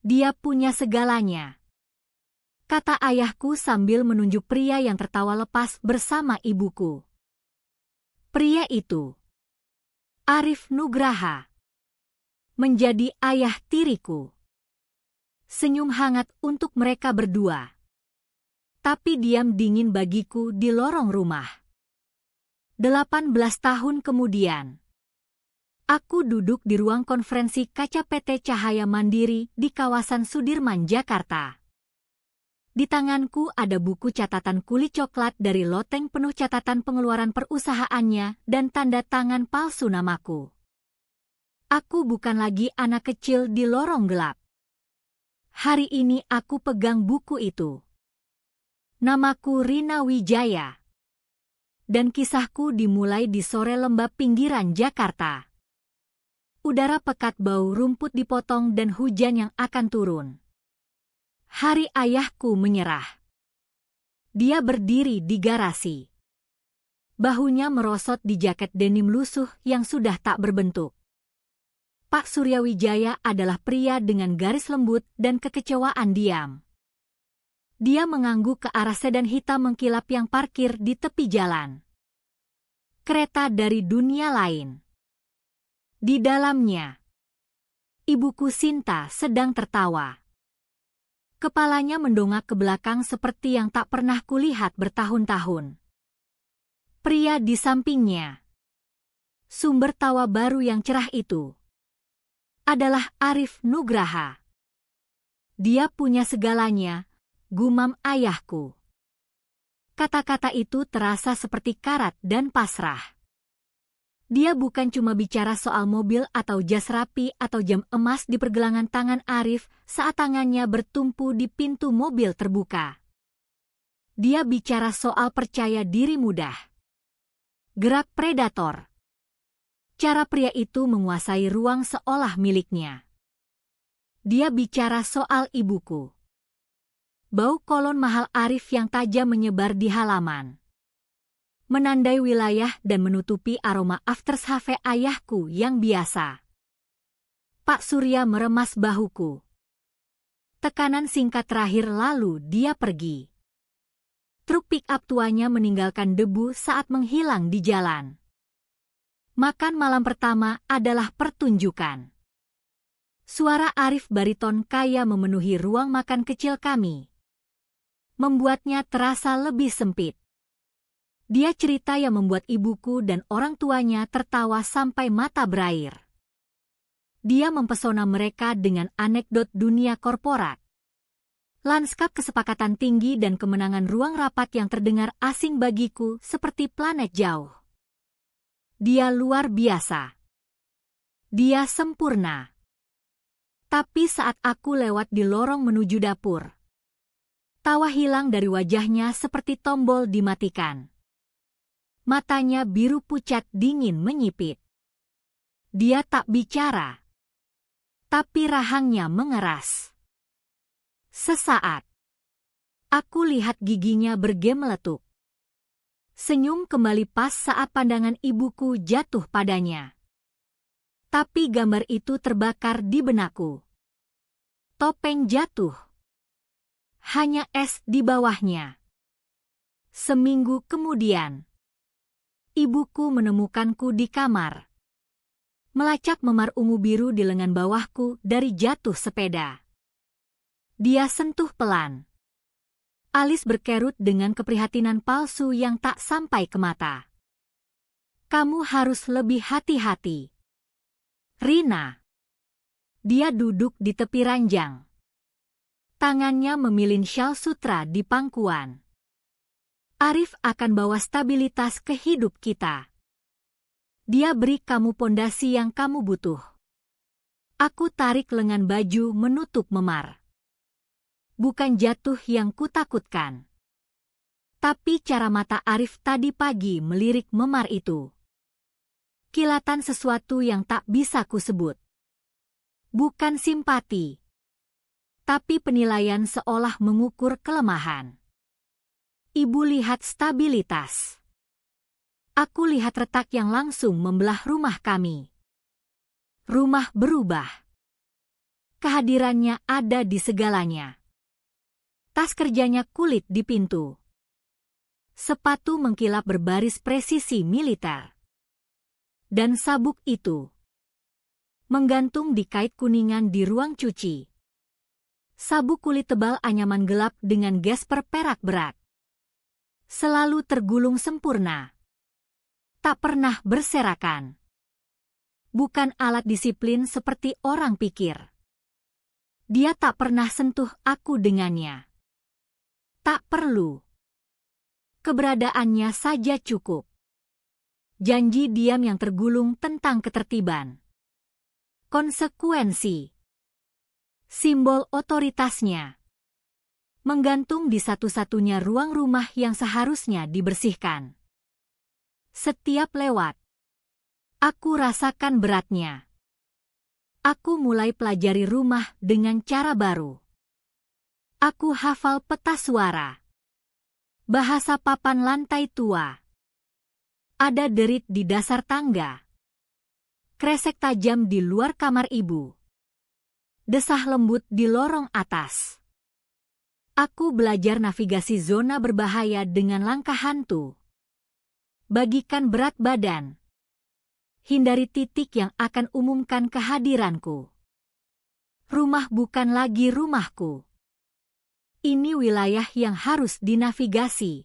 Dia punya segalanya, kata ayahku sambil menunjuk pria yang tertawa lepas bersama ibuku. Pria itu, Arif Nugraha, menjadi ayah tiriku. Senyum hangat untuk mereka berdua. Tapi diam dingin bagiku di lorong rumah. 18 tahun kemudian, aku duduk di ruang konferensi kaca PT Cahaya Mandiri di kawasan Sudirman, Jakarta. Di tanganku ada buku catatan kulit coklat dari loteng penuh catatan pengeluaran perusahaannya dan tanda tangan palsu namaku. Aku bukan lagi anak kecil di lorong gelap. Hari ini aku pegang buku itu. Namaku Rina Wijaya. Dan kisahku dimulai di sore lembab pinggiran Jakarta. Udara pekat, bau rumput dipotong dan hujan yang akan turun. Hari ayahku menyerah. Dia berdiri di garasi. Bahunya merosot di jaket denim lusuh yang sudah tak berbentuk. Pak Suryawijaya adalah pria dengan garis lembut dan kekecewaan diam. Dia mengangguk ke arah sedan hitam mengkilap yang parkir di tepi jalan. Kereta dari dunia lain. Di dalamnya, ibuku Sinta sedang tertawa. Kepalanya mendongak ke belakang seperti yang tak pernah kulihat bertahun-tahun. Pria di sampingnya, sumber tawa baru yang cerah itu, adalah Arif Nugraha. Dia punya segalanya, gumam ayahku. Kata-kata itu terasa seperti karat dan pasrah. Dia bukan cuma bicara soal mobil atau jas rapi atau jam emas di pergelangan tangan Arif saat tangannya bertumpu di pintu mobil terbuka. Dia bicara soal percaya diri mudah. Gerak predator. Cara pria itu menguasai ruang seolah miliknya. Dia bicara soal ibuku. Bau kolon mahal Arif yang tajam menyebar di halaman, menandai wilayah dan menutupi aroma aftershave ayahku yang biasa. Pak Surya meremas bahuku. Tekanan singkat terakhir lalu dia pergi. Truk pick-up tuanya meninggalkan debu saat menghilang di jalan. Makan malam pertama adalah pertunjukan. Suara Arif bariton kaya memenuhi ruang makan kecil kami, membuatnya terasa lebih sempit. Dia cerita yang membuat ibuku dan orang tuanya tertawa sampai mata berair. Dia mempesona mereka dengan anekdot dunia korporat. Lanskap kesepakatan tinggi dan kemenangan ruang rapat yang terdengar asing bagiku seperti planet jauh. Dia luar biasa. Dia sempurna. Tapi saat aku lewat di lorong menuju dapur, tawa hilang dari wajahnya seperti tombol dimatikan. Matanya biru pucat dingin menyipit. Dia tak bicara, tapi rahangnya mengeras. Sesaat, aku lihat giginya bergemeletuk. Senyum kembali pas saat pandangan ibuku jatuh padanya. Tapi gambar itu terbakar di benakku. Topeng jatuh. Hanya es di bawahnya. Seminggu kemudian, ibuku menemukanku di kamar, melacak memar ungu biru di lengan bawahku dari jatuh sepeda. Dia sentuh pelan. Alis berkerut dengan keprihatinan palsu yang tak sampai ke mata. Kamu harus lebih hati-hati, Rina. Dia duduk di tepi ranjang. Tangannya memilin syal sutra di pangkuan. Arif akan bawa stabilitas ke hidup kita. Dia beri kamu pondasi yang kamu butuh. Aku tarik lengan baju menutup memar. Bukan jatuh yang kutakutkan, tapi cara mata Arif tadi pagi melirik memar itu. Kilatan sesuatu yang tak bisa kusebut. Bukan simpati, tapi penilaian seolah mengukur kelemahan. Ibu lihat stabilitas. Aku lihat retak yang langsung membelah rumah kami. Rumah berubah. Kehadirannya ada di segalanya. Tas kerjanya kulit di pintu. Sepatu mengkilap berbaris presisi militer. Dan sabuk itu menggantung di kait kuningan di ruang cuci. Sabuk kulit tebal anyaman gelap dengan gesper perak berat. Selalu tergulung sempurna. Tak pernah berserakan. Bukan alat disiplin seperti orang pikir. Dia tak pernah sentuh aku dengannya. Tak perlu. Keberadaannya saja cukup. Janji diam yang tergulung tentang ketertiban. Konsekuensi. Simbol otoritasnya. Menggantung di satu-satunya ruang rumah yang seharusnya dibersihkan. Setiap lewat, aku rasakan beratnya. Aku mulai pelajari rumah dengan cara baru. Aku hafal peta suara. Bahasa papan lantai tua. Ada derit di dasar tangga. Kresek tajam di luar kamar ibu. Desah lembut di lorong atas. Aku belajar navigasi zona berbahaya dengan langkah hantu. Bagikan berat badan. Hindari titik yang akan umumkan kehadiranku. Rumah bukan lagi rumahku. Ini wilayah yang harus dinavigasi.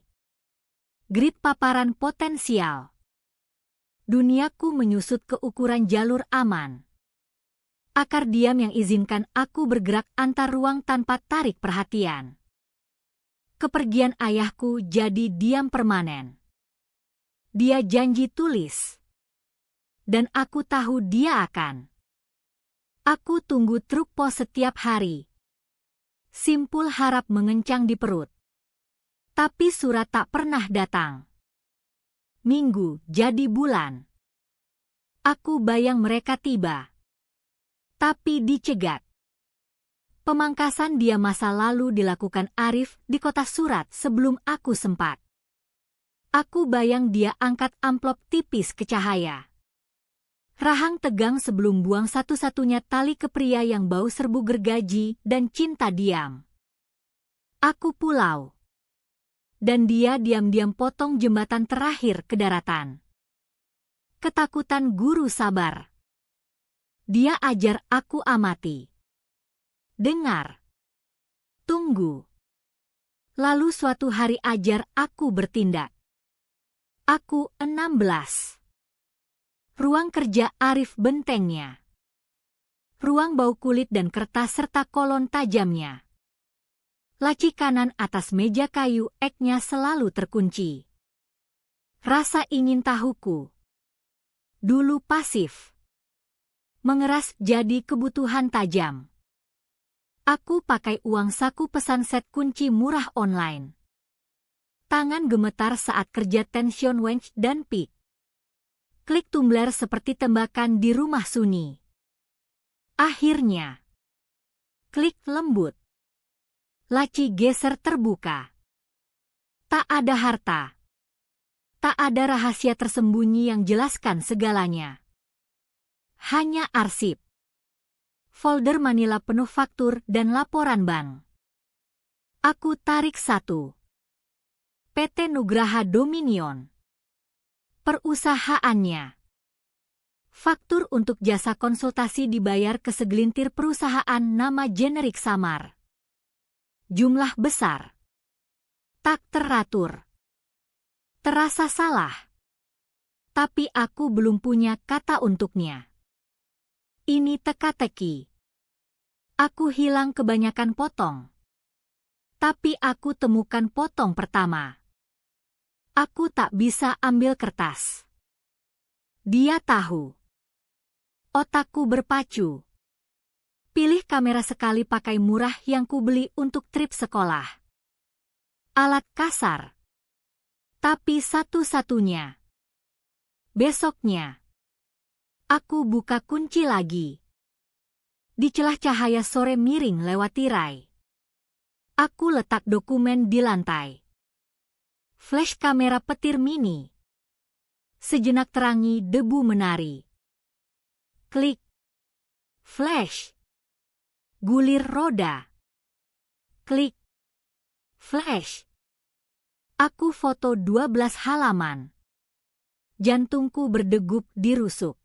Grid paparan potensial. Duniaku menyusut ke ukuran jalur aman. Akar diam yang izinkan aku bergerak antar ruang tanpa tarik perhatian. Kepergian ayahku jadi diam permanen. Dia janji tulis. Dan aku tahu dia akan. Aku tunggu truk pos setiap hari. Simpul harap mengencang di perut. Tapi surat tak pernah datang. Minggu jadi bulan. Aku bayang mereka tiba. Tapi dicegat. Pemangkasan dia masa lalu dilakukan Arif di kotak surat sebelum aku sempat. Aku bayang dia angkat amplop tipis ke cahaya. Rahang tegang sebelum buang satu-satunya tali ke pria yang bau serbu gergaji dan cinta diam. Aku pulau. Dan dia diam-diam potong jembatan terakhir ke daratan. Ketakutan guru sabar. Dia ajar aku amati. Dengar. Tunggu. Lalu suatu hari ajar aku bertindak. Aku 16. Ruang kerja Arif bentengnya. Ruang bau kulit dan kertas serta kolon tajamnya. Laci kanan atas meja kayu eknya selalu terkunci. Rasa ingin tahuku. Dulu pasif. Mengeras jadi kebutuhan tajam. Aku pakai uang saku pesan set kunci murah online. Tangan gemetar saat kerja tension wrench dan pick. Klik tumbler seperti tembakan di rumah sunyi. Akhirnya. Klik lembut. Laci geser terbuka. Tak ada harta. Tak ada rahasia tersembunyi yang jelaskan segalanya. Hanya arsip. Folder manila penuh faktur dan laporan bank. Aku tarik satu. PT Nugraha Dominion. Perusahaannya. Faktur untuk jasa konsultasi dibayar ke segelintir perusahaan nama generik samar. Jumlah besar. Tak teratur. Terasa salah. Tapi aku belum punya kata untuknya. Ini teka-teki. Aku hilang kebanyakan potong. Tapi aku temukan potong pertama. Aku tak bisa ambil kertas. Dia tahu. Otakku berpacu. Pilih kamera sekali pakai murah yang kubeli untuk trip sekolah. Alat kasar. Tapi satu-satunya. Besoknya. Aku buka kunci lagi. Di celah cahaya sore miring lewat tirai. Aku letak dokumen di lantai. Flash kamera petir mini. Sejenak terangi debu menari. Klik. Flash. Gulir roda. Klik. Flash. Aku foto 12 halaman. Jantungku berdegup di rusuk.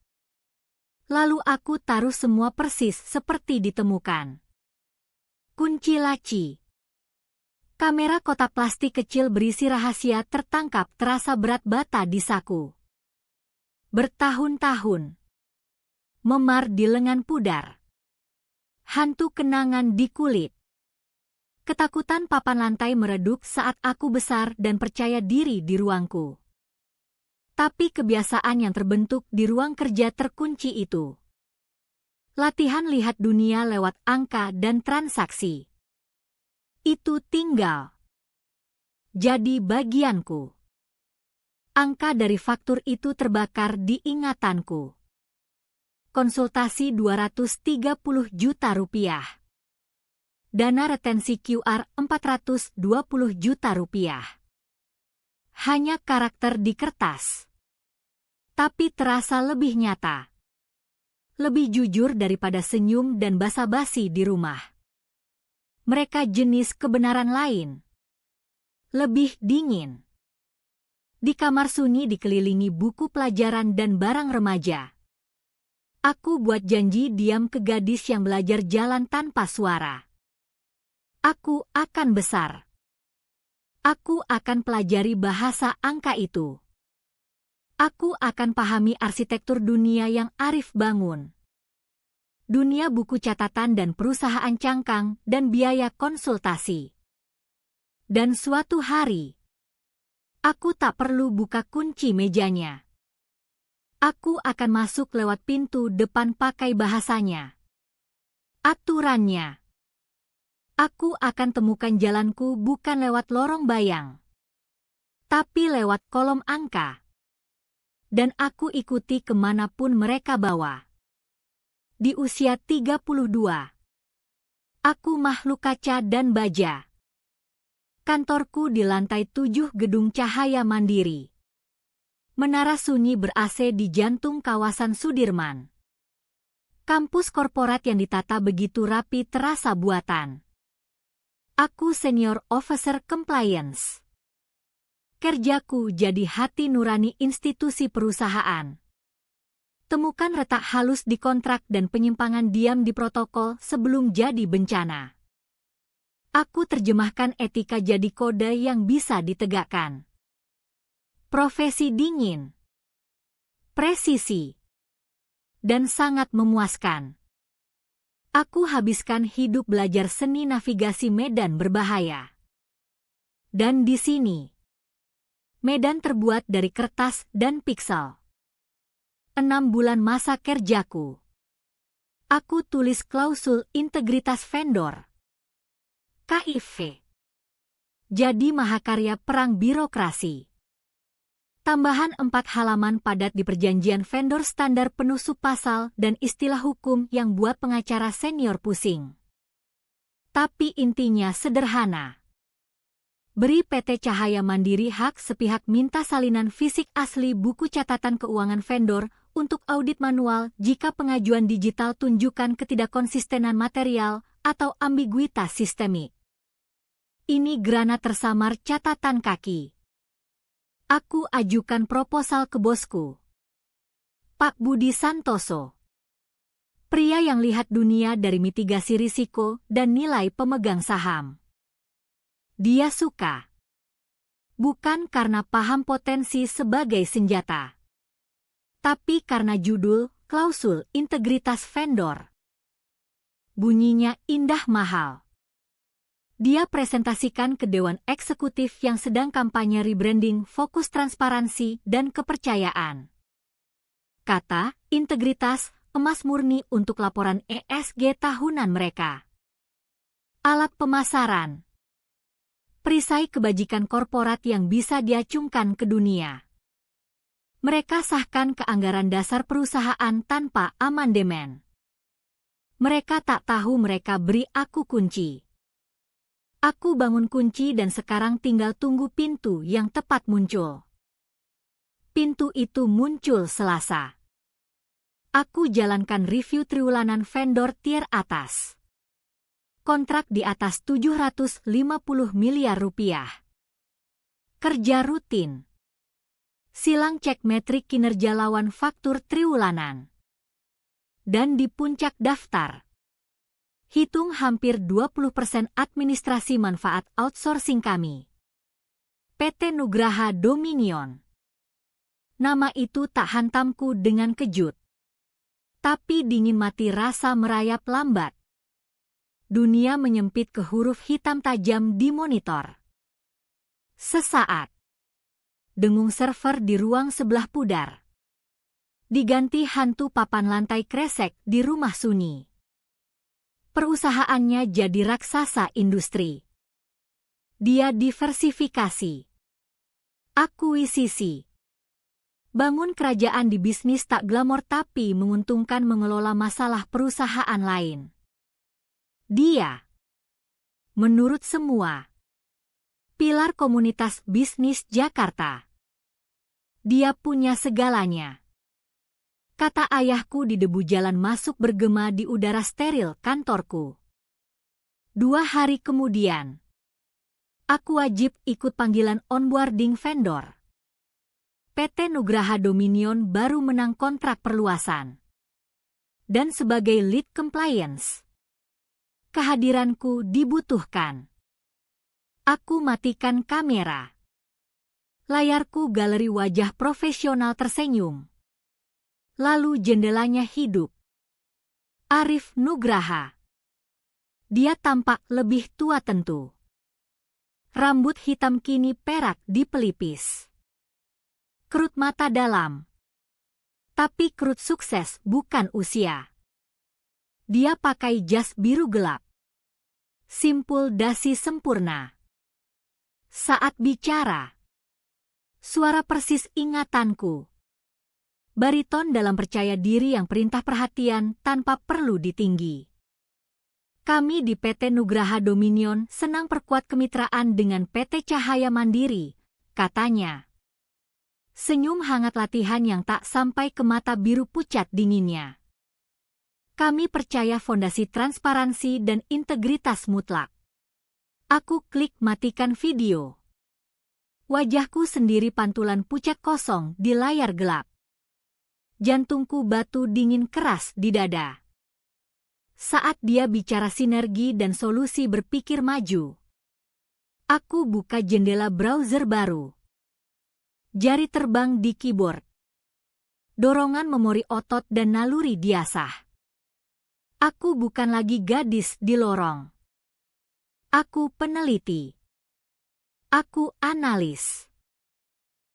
Lalu aku taruh semua persis seperti ditemukan. Kunci laci. Kamera kotak plastik kecil berisi rahasia tertangkap terasa berat bata di saku. Bertahun-tahun. Memar di lengan pudar. Hantu kenangan di kulit. Ketakutan papan lantai meredup saat aku besar dan percaya diri di ruangku. Tapi kebiasaan yang terbentuk di ruang kerja terkunci itu. Latihan lihat dunia lewat angka dan transaksi. Itu tinggal jadi bagianku. Angka dari faktur itu terbakar di ingatanku. Konsultasi 230 juta rupiah. Dana retensi QR 420 juta rupiah. Hanya karakter di kertas. Tapi terasa lebih nyata. Lebih jujur daripada senyum dan basa-basi di rumah. Mereka jenis kebenaran lain. Lebih dingin. Di kamar sunyi dikelilingi buku pelajaran dan barang remaja. Aku buat janji diam ke gadis yang belajar jalan tanpa suara. Aku akan besar. Aku akan pelajari bahasa angka itu. Aku akan pahami arsitektur dunia yang Arif bangun. Dunia buku catatan dan perusahaan cangkang dan biaya konsultasi. Dan suatu hari, aku tak perlu buka kunci mejanya. Aku akan masuk lewat pintu depan pakai bahasanya. Aturannya. Aku akan temukan jalanku bukan lewat lorong bayang. Tapi lewat kolom angka. Dan aku ikuti kemanapun mereka bawa. Di usia 32. Aku makhluk kaca dan baja. Kantorku di lantai 7 gedung cahaya mandiri. Menara sunyi ber-AC di jantung kawasan Sudirman. Kampus korporat yang ditata begitu rapi terasa buatan. Aku Senior Officer Compliance. Kerjaku jadi hati nurani institusi perusahaan. Temukan retak halus di kontrak dan penyimpangan diam di protokol sebelum jadi bencana. Aku terjemahkan etika jadi kode yang bisa ditegakkan. Profesi dingin, presisi, dan sangat memuaskan. Aku habiskan hidup belajar seni navigasi medan berbahaya. Dan di sini, medan terbuat dari kertas dan piksel. 6 bulan masa kerjaku. Aku tulis klausul integritas vendor. KIV. Jadi mahakarya perang birokrasi. Tambahan 4 halaman padat di perjanjian vendor standar penuh subpasal dan istilah hukum yang buat pengacara senior pusing. Tapi intinya sederhana. Beri PT Cahaya Mandiri hak sepihak minta salinan fisik asli buku catatan keuangan vendor untuk audit manual jika pengajuan digital tunjukkan ketidakkonsistenan material atau ambiguitas sistemik. Ini grana tersamar catatan kaki. Aku ajukan proposal ke bosku. Pak Budi Santoso. Pria yang lihat dunia dari mitigasi risiko dan nilai pemegang saham. Dia suka. Bukan karena paham potensi sebagai senjata. Tapi karena judul, klausul integritas vendor. Bunyinya indah mahal. Dia presentasikan ke Dewan Eksekutif yang sedang kampanye rebranding fokus transparansi dan kepercayaan. Kata, integritas, emas murni untuk laporan ESG tahunan mereka. Alat pemasaran. Perisai kebajikan korporat yang bisa diacungkan ke dunia. Mereka sahkan ke anggaran dasar perusahaan tanpa amandemen. Mereka tak tahu mereka beri aku kunci. Aku bangun kunci dan sekarang tinggal tunggu pintu yang tepat muncul. Pintu itu muncul Selasa. Aku jalankan review triwulanan vendor tier atas. Kontrak di atas 750 miliar rupiah. Kerja rutin. Silang cek metrik kinerja lawan faktur triwulanan. Dan di puncak daftar. Hitung hampir 20% administrasi manfaat outsourcing kami. PT Nugraha Dominion. Nama itu tak hantamku dengan kejut. Tapi dingin mati rasa merayap lambat. Dunia menyempit ke huruf hitam tajam di monitor. Sesaat. Dengung server di ruang sebelah pudar. Diganti hantu papan lantai kresek di rumah sunyi. Perusahaannya jadi raksasa industri. Dia diversifikasi. Akuisisi. Bangun kerajaan di bisnis tak glamor tapi menguntungkan mengelola masalah perusahaan lain. Dia, menurut semua, pilar komunitas bisnis Jakarta. Dia punya segalanya. Kata ayahku di debu jalan masuk bergema di udara steril kantorku. 2 hari kemudian, aku wajib ikut panggilan onboarding vendor. PT Nugraha Dominion baru menang kontrak perluasan. Dan sebagai lead compliance, kehadiranku dibutuhkan. Aku matikan kamera. Layarku galeri wajah profesional tersenyum. Lalu jendelanya hidup. Arif Nugraha. Dia tampak lebih tua tentu. Rambut hitam kini perak di pelipis. Kerut mata dalam. Tapi kerut sukses bukan usia. Dia pakai jas biru gelap. Simpul dasi sempurna. Saat bicara, suara persis ingatanku. Bariton dalam percaya diri yang perintah perhatian tanpa perlu ditinggi. Kami di PT Nugraha Dominion senang perkuat kemitraan dengan PT Cahaya Mandiri, katanya. Senyum hangat latihan yang tak sampai ke mata biru pucat dinginnya. Kami percaya fondasi transparansi dan integritas mutlak. Aku klik matikan video. Wajahku sendiri pantulan pucat kosong di layar gelap. Jantungku batu dingin keras di dada. Saat dia bicara sinergi dan solusi berpikir maju. Aku buka jendela browser baru. Jari terbang di keyboard. Dorongan memori otot dan naluri diasah. Aku bukan lagi gadis di lorong. Aku peneliti. Aku analis.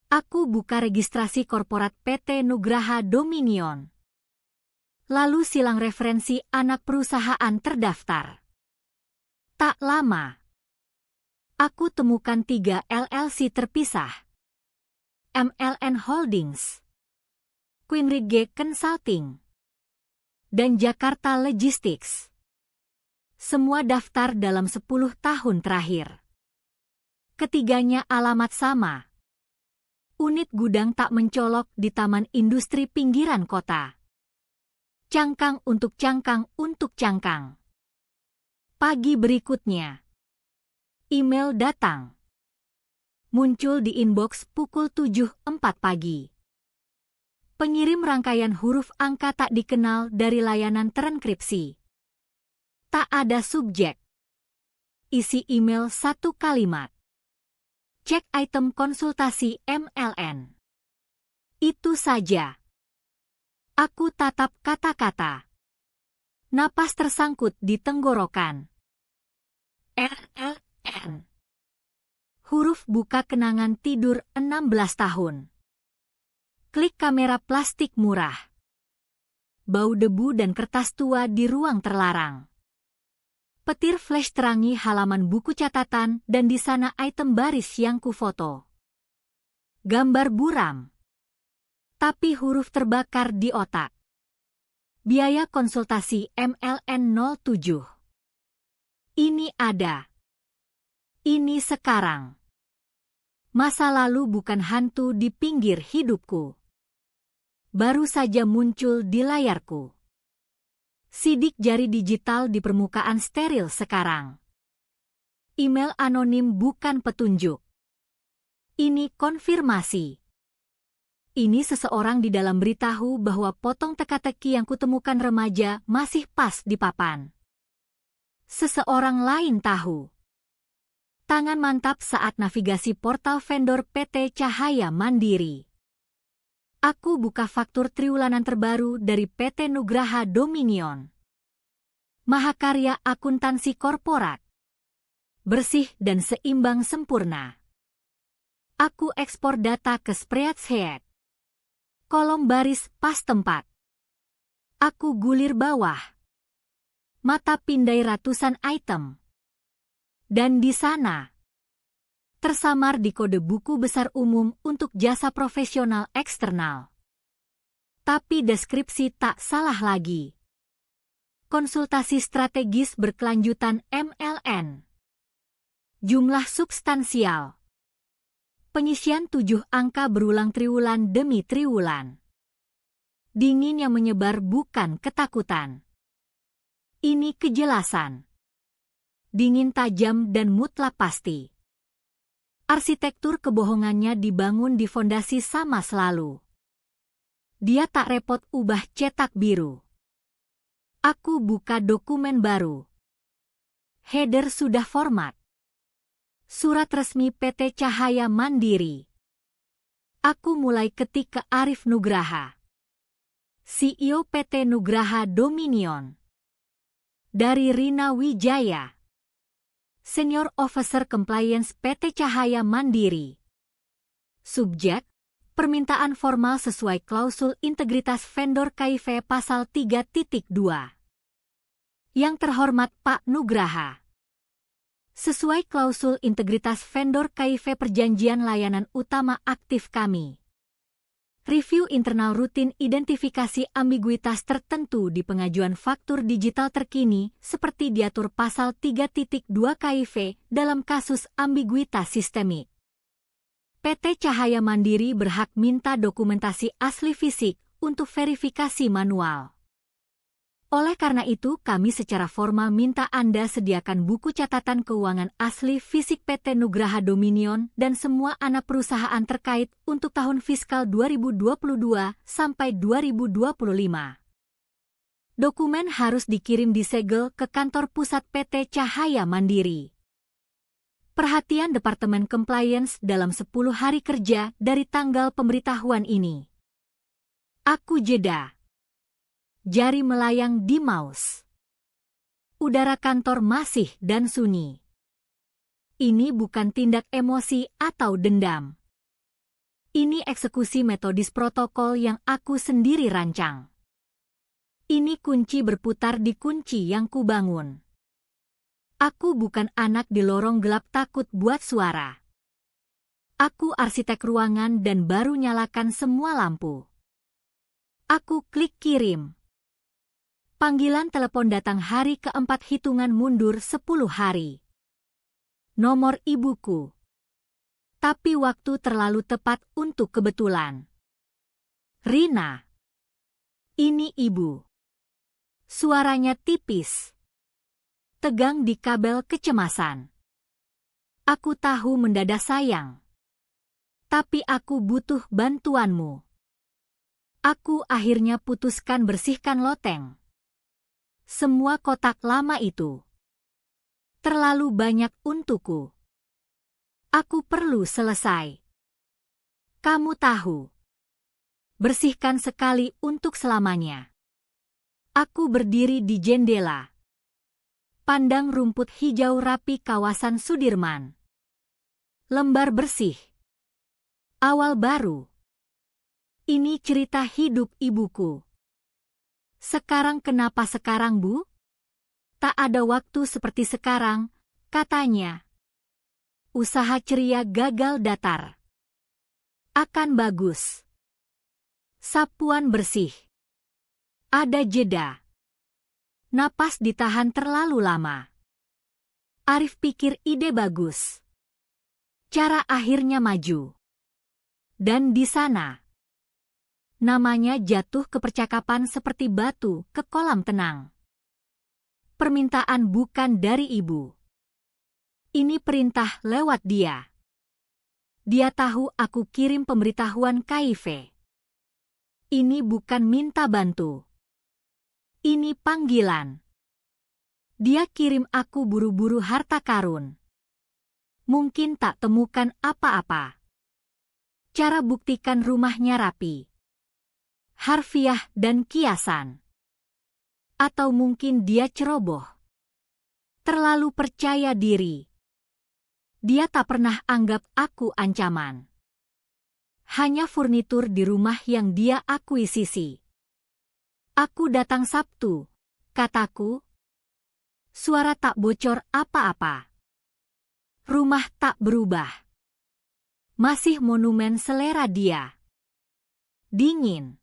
Aku buka registrasi korporat PT Nugraha Dominion. Lalu silang referensi anak perusahaan terdaftar. Tak lama, aku temukan 3 LLC terpisah. MLN Holdings, Queenridge Consulting, dan Jakarta Logistics. Semua daftar dalam 10 tahun terakhir. Ketiganya alamat sama. Unit gudang tak mencolok di taman industri pinggiran kota. Cangkang untuk cangkang untuk cangkang. Pagi berikutnya, email datang. Muncul di inbox pukul 7.04 pagi. Pengirim rangkaian huruf angka tak dikenal dari layanan terenkripsi. Tak ada subjek. Isi email 1 kalimat. Cek item konsultasi MLN. Itu saja. Aku tatap kata-kata. Napas tersangkut di tenggorokan. MLN. Huruf buka kenangan tidur 16 tahun. Klik kamera plastik murah. Bau debu dan kertas tua di ruang terlarang. Petir flash terangi halaman buku catatan dan di sana item baris yang kufoto. Gambar buram. Tapi huruf terbakar di otak. Biaya konsultasi MLN 07. Ini ada. Ini sekarang. Masa lalu bukan hantu di pinggir hidupku. Baru saja muncul di layarku. Sidik jari digital di permukaan steril sekarang. Email anonim bukan petunjuk. Ini konfirmasi. Ini seseorang di dalam beritahu bahwa potong teka-teki yang kutemukan remaja masih pas di papan. Seseorang lain tahu. Tangan mantap saat navigasi portal vendor PT Cahaya Mandiri. Aku buka faktur triwulan terbaru dari PT Nugraha Dominion. Mahakarya akuntansi korporat. Bersih dan seimbang sempurna. Aku ekspor data ke spreadsheet. Kolom baris pas tempat. Aku gulir bawah. Mata pindai ratusan item. Dan di sana tersamar di kode buku besar umum untuk jasa profesional eksternal. Tapi deskripsi tak salah lagi. Konsultasi strategis berkelanjutan MLN. Jumlah substansial. Penyisian 7 angka berulang triwulan demi triwulan. Dingin yang menyebar bukan ketakutan. Ini kejelasan. Dingin tajam dan mutlak pasti. Arsitektur kebohongannya dibangun di fondasi sama selalu. Dia tak repot ubah cetak biru. Aku buka dokumen baru. Header sudah format. Surat resmi PT Cahaya Mandiri. Aku mulai ketik ke Arif Nugraha, CEO PT Nugraha Dominion. Dari Rina Wijaya, Senior Officer Compliance PT Cahaya Mandiri. Subjek, permintaan formal sesuai klausul integritas vendor KIV pasal 3.2. Yang terhormat Pak Nugraha. Sesuai klausul integritas vendor KIV perjanjian layanan utama aktif kami. Review internal rutin identifikasi ambiguitas tertentu di pengajuan faktur digital terkini seperti diatur pasal 3.2 KIV dalam kasus ambiguitas sistemik. PT Cahaya Mandiri berhak minta dokumentasi asli fisik untuk verifikasi manual. Oleh karena itu, kami secara formal minta Anda sediakan buku catatan keuangan asli fisik PT Nugraha Dominion dan semua anak perusahaan terkait untuk tahun fiskal 2022 sampai 2025. Dokumen harus dikirim disegel ke kantor pusat PT Cahaya Mandiri. Perhatian Departemen Compliance dalam 10 hari kerja dari tanggal pemberitahuan ini. Aku jeda. Jari melayang di mouse. Udara kantor masih dan sunyi. Ini bukan tindak emosi atau dendam. Ini eksekusi metodis protokol yang aku sendiri rancang. Ini kunci berputar di kunci yang kubangun. Aku bukan anak di lorong gelap takut buat suara. Aku arsitek ruangan dan baru nyalakan semua lampu. Aku klik kirim. Panggilan telepon datang hari keempat hitungan mundur 10 hari. Nomor ibuku. Tapi waktu terlalu tepat untuk kebetulan. Rina. Ini ibu. Suaranya tipis. Tegang di kabel kecemasan. Aku tahu mendadak sayang. Tapi aku butuh bantuanmu. Aku akhirnya putuskan bersihkan loteng. Semua kotak lama itu. Terlalu banyak untukku. Aku perlu selesai. Kamu tahu. Bersihkan sekali untuk selamanya. Aku berdiri di jendela. Pandang rumput hijau rapi kawasan Sudirman. Lembar bersih. Awal baru. Ini cerita hidup ibuku. Sekarang kenapa sekarang, Bu? Tak ada waktu seperti sekarang, katanya. Usaha ceria gagal datar. Akan bagus. Sapuan bersih. Ada jeda. Napas ditahan terlalu lama. Arif pikir ide bagus. Cara akhirnya maju. Dan di sana. Namanya jatuh ke percakapan seperti batu ke kolam tenang. Permintaan bukan dari ibu. Ini perintah lewat dia. Dia tahu aku kirim pemberitahuan KIV. Ini bukan minta bantu. Ini panggilan. Dia kirim aku buru-buru harta karun. Mungkin tak temukan apa-apa. Cara buktikan rumahnya rapi, harfiah dan kiasan. Atau mungkin dia ceroboh. Terlalu percaya diri. Dia tak pernah anggap aku ancaman. Hanya furnitur di rumah yang dia akuisisi. Aku datang Sabtu, kataku. Suara tak bocor apa-apa. Rumah tak berubah. Masih monumen selera dia. Dingin.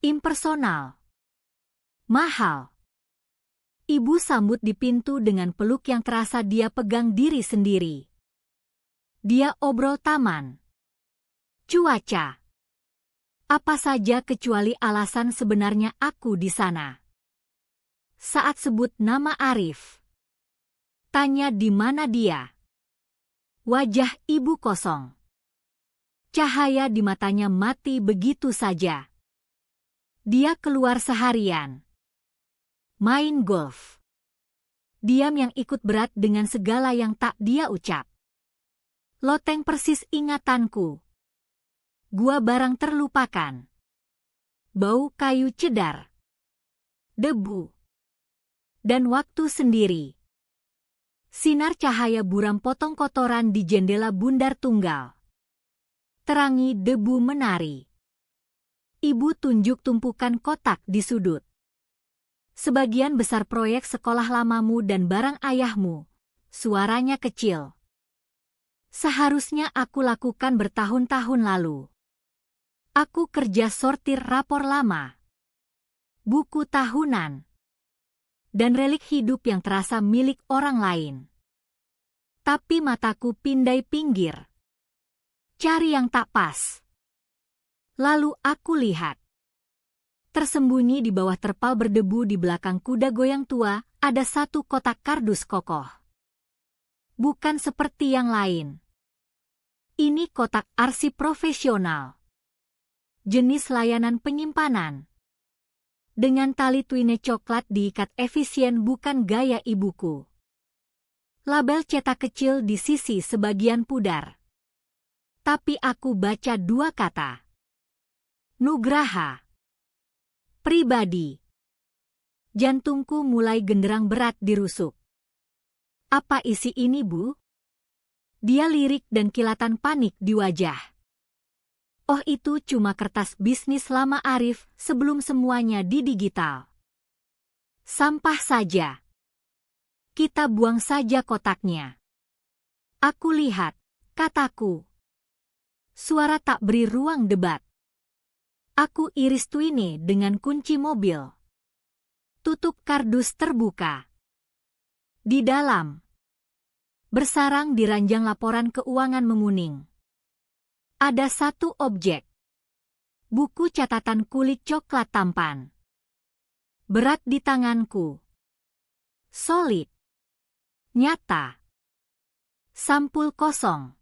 Impersonal. Mahal. Ibu sambut di pintu dengan peluk yang terasa dia pegang diri sendiri. Dia obrol taman. Cuaca. Apa saja kecuali alasan sebenarnya aku di sana. Saat sebut nama Arif. Tanya di mana dia. Wajah ibu kosong. Cahaya di matanya mati begitu saja. Dia keluar seharian. Main golf. Diam yang ikut berat dengan segala yang tak dia ucap. Loteng persis ingatanku. Gua barang terlupakan. Bau kayu cedar. Debu. Dan waktu sendiri. Sinar cahaya buram potong kotoran di jendela bundar tunggal. Terangi debu menari. Ibu tunjuk tumpukan kotak di sudut. Sebagian besar proyek sekolah lamamu dan barang ayahmu. Suaranya kecil. Seharusnya aku lakukan bertahun-tahun lalu. Aku kerja sortir rapor lama, buku tahunan, dan relik hidup yang terasa milik orang lain. Tapi mataku pindai pinggir. Cari yang tak pas. Lalu aku lihat. Tersembunyi di bawah terpal berdebu di belakang kuda goyang tua, ada satu kotak kardus kokoh. Bukan seperti yang lain. Ini kotak arsip profesional. Jenis layanan penyimpanan. Dengan tali twine coklat diikat efisien bukan gaya ibuku. Label cetak kecil di sisi sebagian pudar. Tapi aku baca dua kata. Nugraha. Pribadi. Jantungku mulai genderang berat dirusuk. Apa isi ini, Bu? Dia lirik dan kilatan panik di wajah. Oh, itu cuma kertas bisnis lama Arif sebelum semuanya di digital. Sampah saja. Kita buang saja kotaknya. Aku lihat, kataku. Suara tak beri ruang debat. Aku iris twine dengan kunci mobil. Tutup kardus terbuka. Di dalam. Bersarang di ranjang laporan keuangan menguning. Ada satu objek. Buku catatan kulit coklat tampan. Berat di tanganku. Solid. Nyata. Sampul kosong.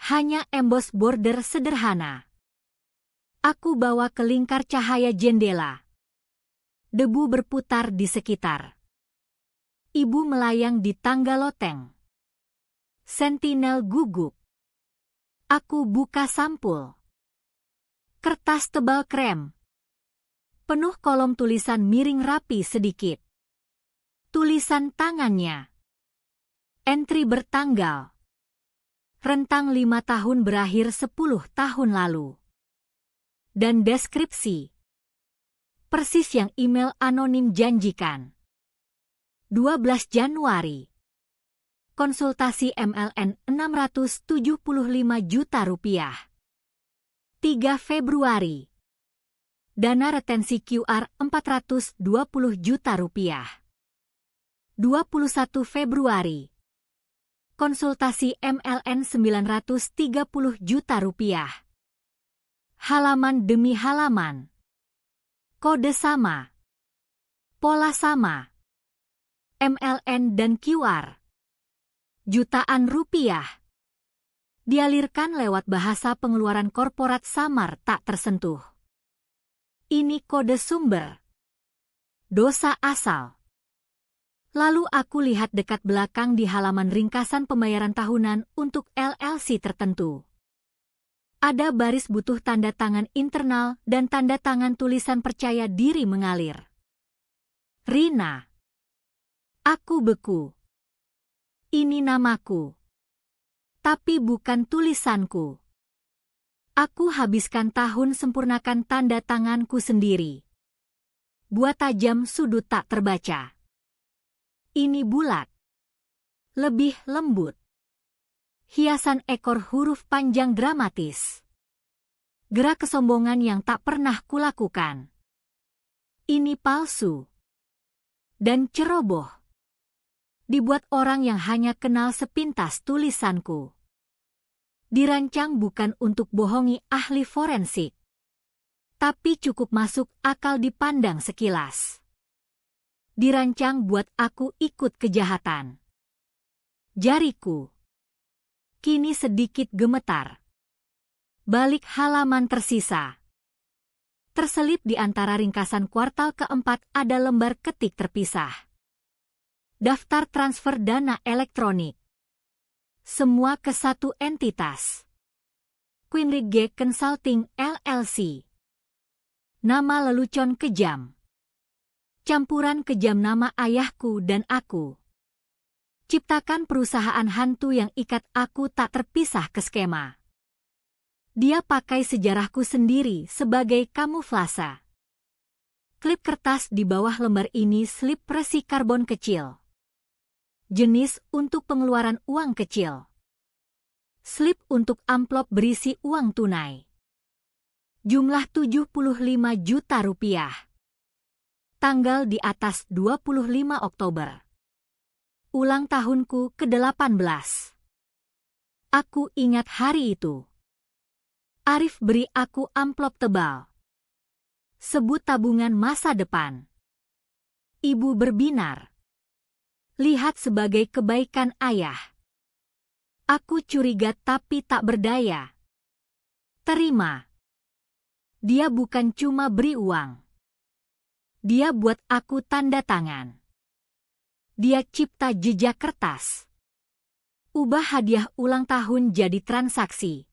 Hanya embos border sederhana. Aku bawa ke lingkar cahaya jendela. Debu berputar di sekitar. Ibu melayang di tangga loteng. Sentinel gugup. Aku buka sampul. Kertas tebal krem. Penuh kolom tulisan miring rapi sedikit. Tulisan tangannya. Entri bertanggal. Rentang 5 tahun berakhir 10 tahun lalu. Dan deskripsi. Persis yang email anonim janjikan. 12 Januari. Konsultasi MLN 675 juta rupiah. 3 Februari. Dana retensi QR 420 juta rupiah. 21 Februari. Konsultasi MLN 930 juta rupiah. Halaman demi halaman. Kode sama. Pola sama. MLN dan QR. Jutaan rupiah dialirkan lewat bahasa pengeluaran korporat samar tak tersentuh. Ini kode sumber. Dosa asal. Lalu aku lihat dekat belakang di halaman ringkasan pembayaran tahunan untuk LLC tertentu. Ada baris butuh tanda tangan internal dan tanda tangan tulisan percaya diri mengalir. Rina. Aku beku. Ini namaku. Tapi bukan tulisanku. Aku habiskan tahun sempurnakan tanda tanganku sendiri. Buat tajam sudut tak terbaca. Ini bulat. Lebih lembut. Hiasan ekor huruf panjang dramatis. Gerak kesombongan yang tak pernah kulakukan. Ini palsu. Dan ceroboh. Dibuat orang yang hanya kenal sepintas tulisanku. Dirancang bukan untuk bohongi ahli forensik. Tapi cukup masuk akal dipandang sekilas. Dirancang buat aku ikut kejahatan. Jariku kini sedikit gemetar. Balik halaman tersisa. Terselip di antara ringkasan kuartal keempat ada lembar ketik terpisah. Daftar transfer dana elektronik. Semua ke satu entitas. Quinrig G Consulting LLC. Nama lelucon kejam. Campuran kejam nama ayahku dan aku. Ciptakan perusahaan hantu yang ikat aku tak terpisah ke skema. Dia pakai sejarahku sendiri sebagai kamuflase. Klip kertas di bawah lembar ini slip resi karbon kecil. Jenis untuk pengeluaran uang kecil. Slip untuk amplop berisi uang tunai. Jumlah 75 juta rupiah. Tanggal di atas 25 Oktober. Ulang tahunku ke-18. Aku ingat hari itu. Arif beri aku amplop tebal. Sebut tabungan masa depan. Ibu berbinar. Lihat sebagai kebaikan ayah. Aku curiga tapi tak berdaya. Terima. Dia bukan cuma beri uang. Dia buat aku tanda tangan. Dia cipta jejak kertas. Ubah hadiah ulang tahun jadi transaksi.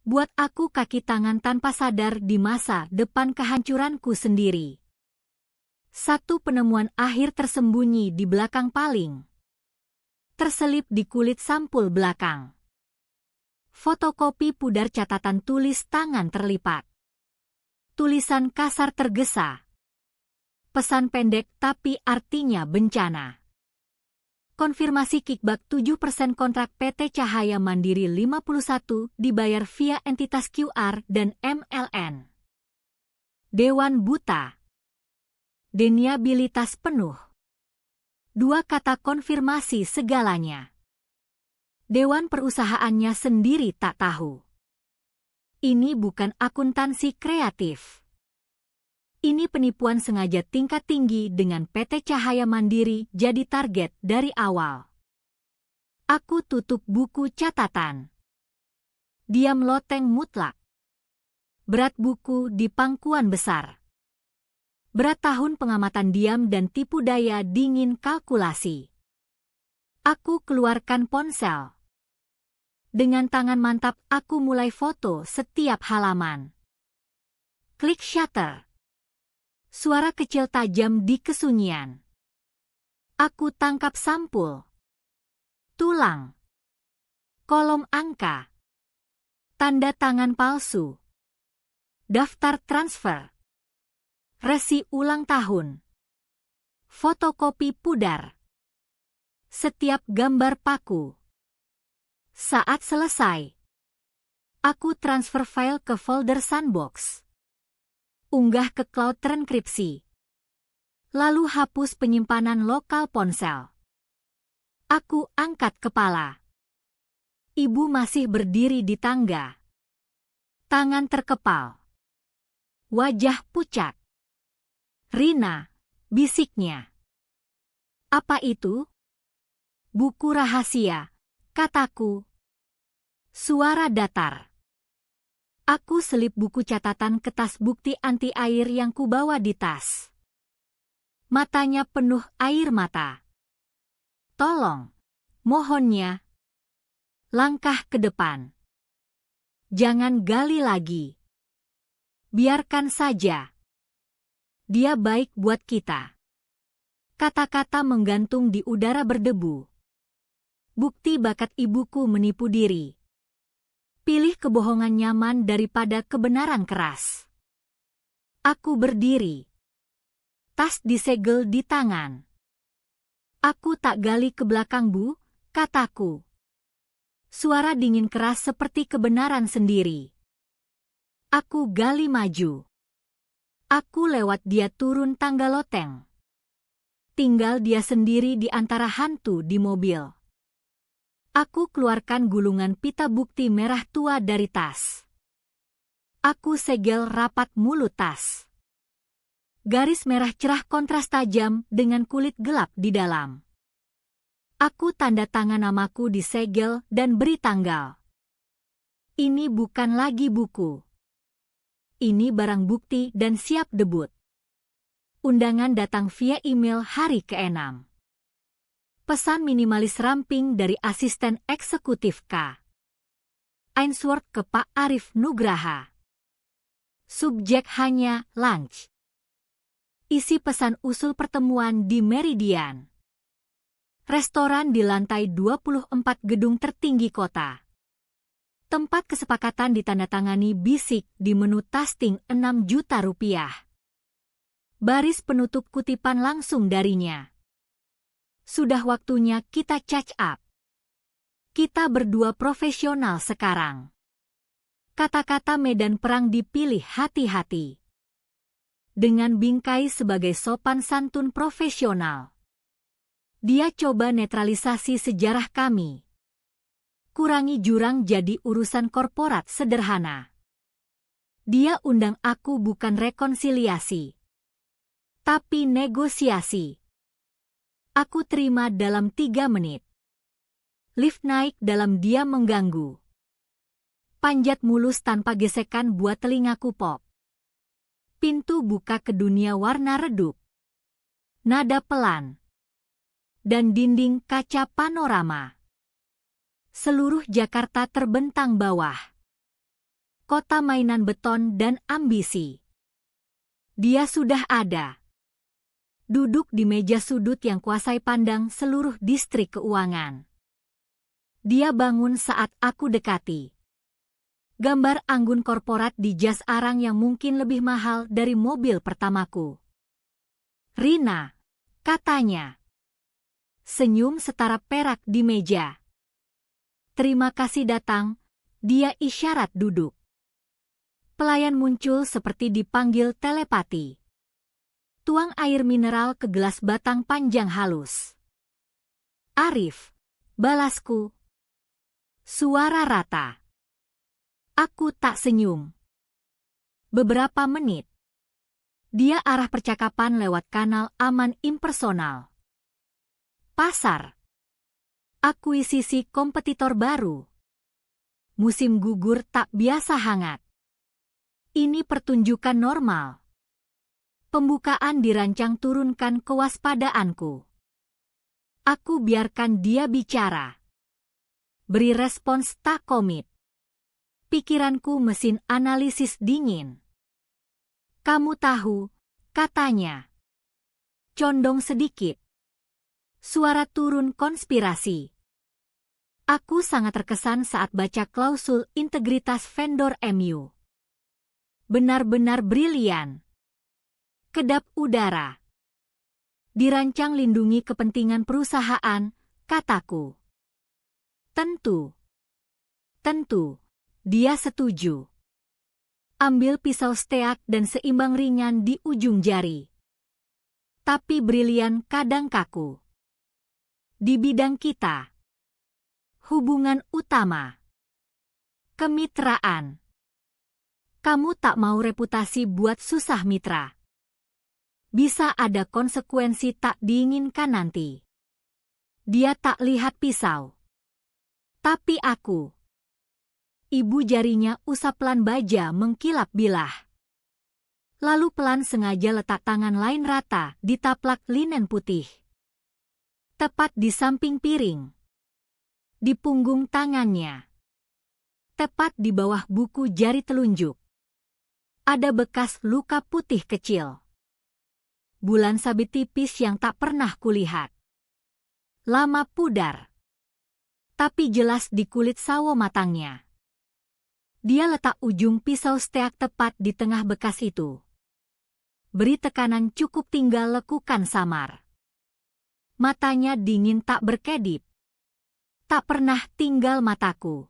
Buat aku kaki tangan tanpa sadar di masa depan kehancuranku sendiri. Satu penemuan akhir tersembunyi di belakang paling. Terselip di kulit sampul belakang. Fotokopi pudar catatan tulis tangan terlipat. Tulisan kasar tergesa. Pesan pendek tapi artinya bencana. Konfirmasi kickback 7% kontrak PT Cahaya Mandiri 51 dibayar via entitas QR dan MLN. Dewan buta. Deniabilitas penuh. Dua kata konfirmasi segalanya. Dewan perusahaannya sendiri tak tahu. Ini bukan akuntansi kreatif. Ini penipuan sengaja tingkat tinggi dengan PT Cahaya Mandiri jadi target dari awal. Aku tutup buku catatan. Diam loteng mutlak. Berat buku di pangkuan besar. Berat tahun pengamatan diam dan tipu daya dingin kalkulasi. Aku keluarkan ponsel. Dengan tangan mantap aku mulai foto setiap halaman. Klik shutter. Suara kecil tajam di kesunyian. Aku tangkap sampul. Tulang. Kolom angka. Tanda tangan palsu. Daftar transfer. Resi ulang tahun. Fotokopi pudar. Setiap gambar paku. Saat selesai, aku transfer file ke folder sandbox. Unggah ke cloud terenkripsi. Lalu hapus penyimpanan lokal ponsel. Aku angkat kepala. Ibu masih berdiri di tangga. Tangan terkepal. Wajah pucat. Rina, bisiknya. Apa itu? Buku rahasia, kataku. Suara datar. Aku selip buku catatan ke tas bukti anti air yang kubawa di tas. Matanya penuh air mata. Tolong, mohonnya. Langkah ke depan. Jangan gali lagi. Biarkan saja. Dia baik buat kita. Kata-kata menggantung di udara berdebu. Bukti bakat ibuku menipu diri. Pilih kebohongan nyaman daripada kebenaran keras. Aku berdiri. Tas disegel di tangan. Aku tak gali ke belakang, Bu, kataku. Suara dingin keras seperti kebenaran sendiri. Aku gali maju. Aku lewat dia turun tangga loteng. Tinggal dia sendiri di antara hantu di mobil. Aku keluarkan gulungan pita bukti merah tua dari tas. Aku segel rapat mulut tas. Garis merah cerah kontras tajam dengan kulit gelap di dalam. Aku tanda tangan namaku di segel dan beri tanggal. Ini bukan lagi buku. Ini barang bukti dan siap debut. Undangan datang via email hari ke-6. Pesan minimalis ramping dari asisten eksekutif K. Ainsworth ke Pak Arif Nugraha. Subjek hanya lunch. Isi pesan usul pertemuan di Meridian. Restoran di lantai 24 gedung tertinggi kota. Tempat kesepakatan ditandatangani bisik di menu tasting 6 juta rupiah. Baris penutup kutipan langsung darinya. Sudah waktunya kita catch up. Kita berdua profesional sekarang. Kata-kata medan perang dipilih hati-hati. Dengan bingkai sebagai sopan santun profesional. Dia coba netralisasi sejarah kami. Kurangi jurang jadi urusan korporat sederhana. Dia undang aku bukan rekonsiliasi, tapi negosiasi. Aku terima dalam 3 menit. Lift naik dalam dia mengganggu. Panjat mulus tanpa gesekan buat telingaku pop. Pintu buka ke dunia warna redup. Nada pelan. Dan dinding kaca panorama. Seluruh Jakarta terbentang bawah. Kota mainan beton dan ambisi. Dia sudah ada. Duduk di meja sudut yang kuasai pandang seluruh distrik keuangan. Dia bangun saat aku dekati. Gambar anggun korporat di jas arang yang mungkin lebih mahal dari mobil pertamaku. Rina, katanya. Senyum setara perak di meja. Terima kasih datang, dia isyarat duduk. Pelayan muncul seperti dipanggil telepati. Tuang air mineral ke gelas batang panjang halus. Arif, balasku. Suara rata. Aku tak senyum. Beberapa menit. Dia arah percakapan lewat kanal aman impersonal. Pasar. Akuisisi kompetitor baru. Musim gugur tak biasa hangat. Ini pertunjukan normal. Pembukaan dirancang turunkan kewaspadaanku. Aku biarkan dia bicara. Beri respons tak komit. Pikiranku mesin analisis dingin. Kamu tahu, katanya. Condong sedikit. Suara turun konspirasi. Aku sangat terkesan saat baca klausul integritas vendor MU. Benar-benar brilian. Kedap udara. Dirancang lindungi kepentingan perusahaan, kataku. Tentu. Dia setuju. Ambil pisau steak dan seimbang ringan di ujung jari. Tapi brilian kadang kaku. Di bidang kita. Hubungan utama. Kemitraan. Kamu tak mau reputasi buat susah mitra. Bisa ada konsekuensi tak diinginkan nanti. Dia tak lihat pisau. Tapi aku. Ibu jarinya usap pelan baja mengkilap bilah. Lalu pelan sengaja letak tangan lain rata di taplak linen putih. Tepat di samping piring. Di punggung tangannya. Tepat di bawah buku jari telunjuk. Ada bekas luka putih kecil. Bulan sabit tipis yang tak pernah kulihat. Lama pudar. Tapi jelas di kulit sawo matangnya. Dia letak ujung pisau steak tepat di tengah bekas itu. Beri tekanan cukup tinggal lekukan samar. Matanya dingin tak berkedip. Tak pernah tinggal mataku.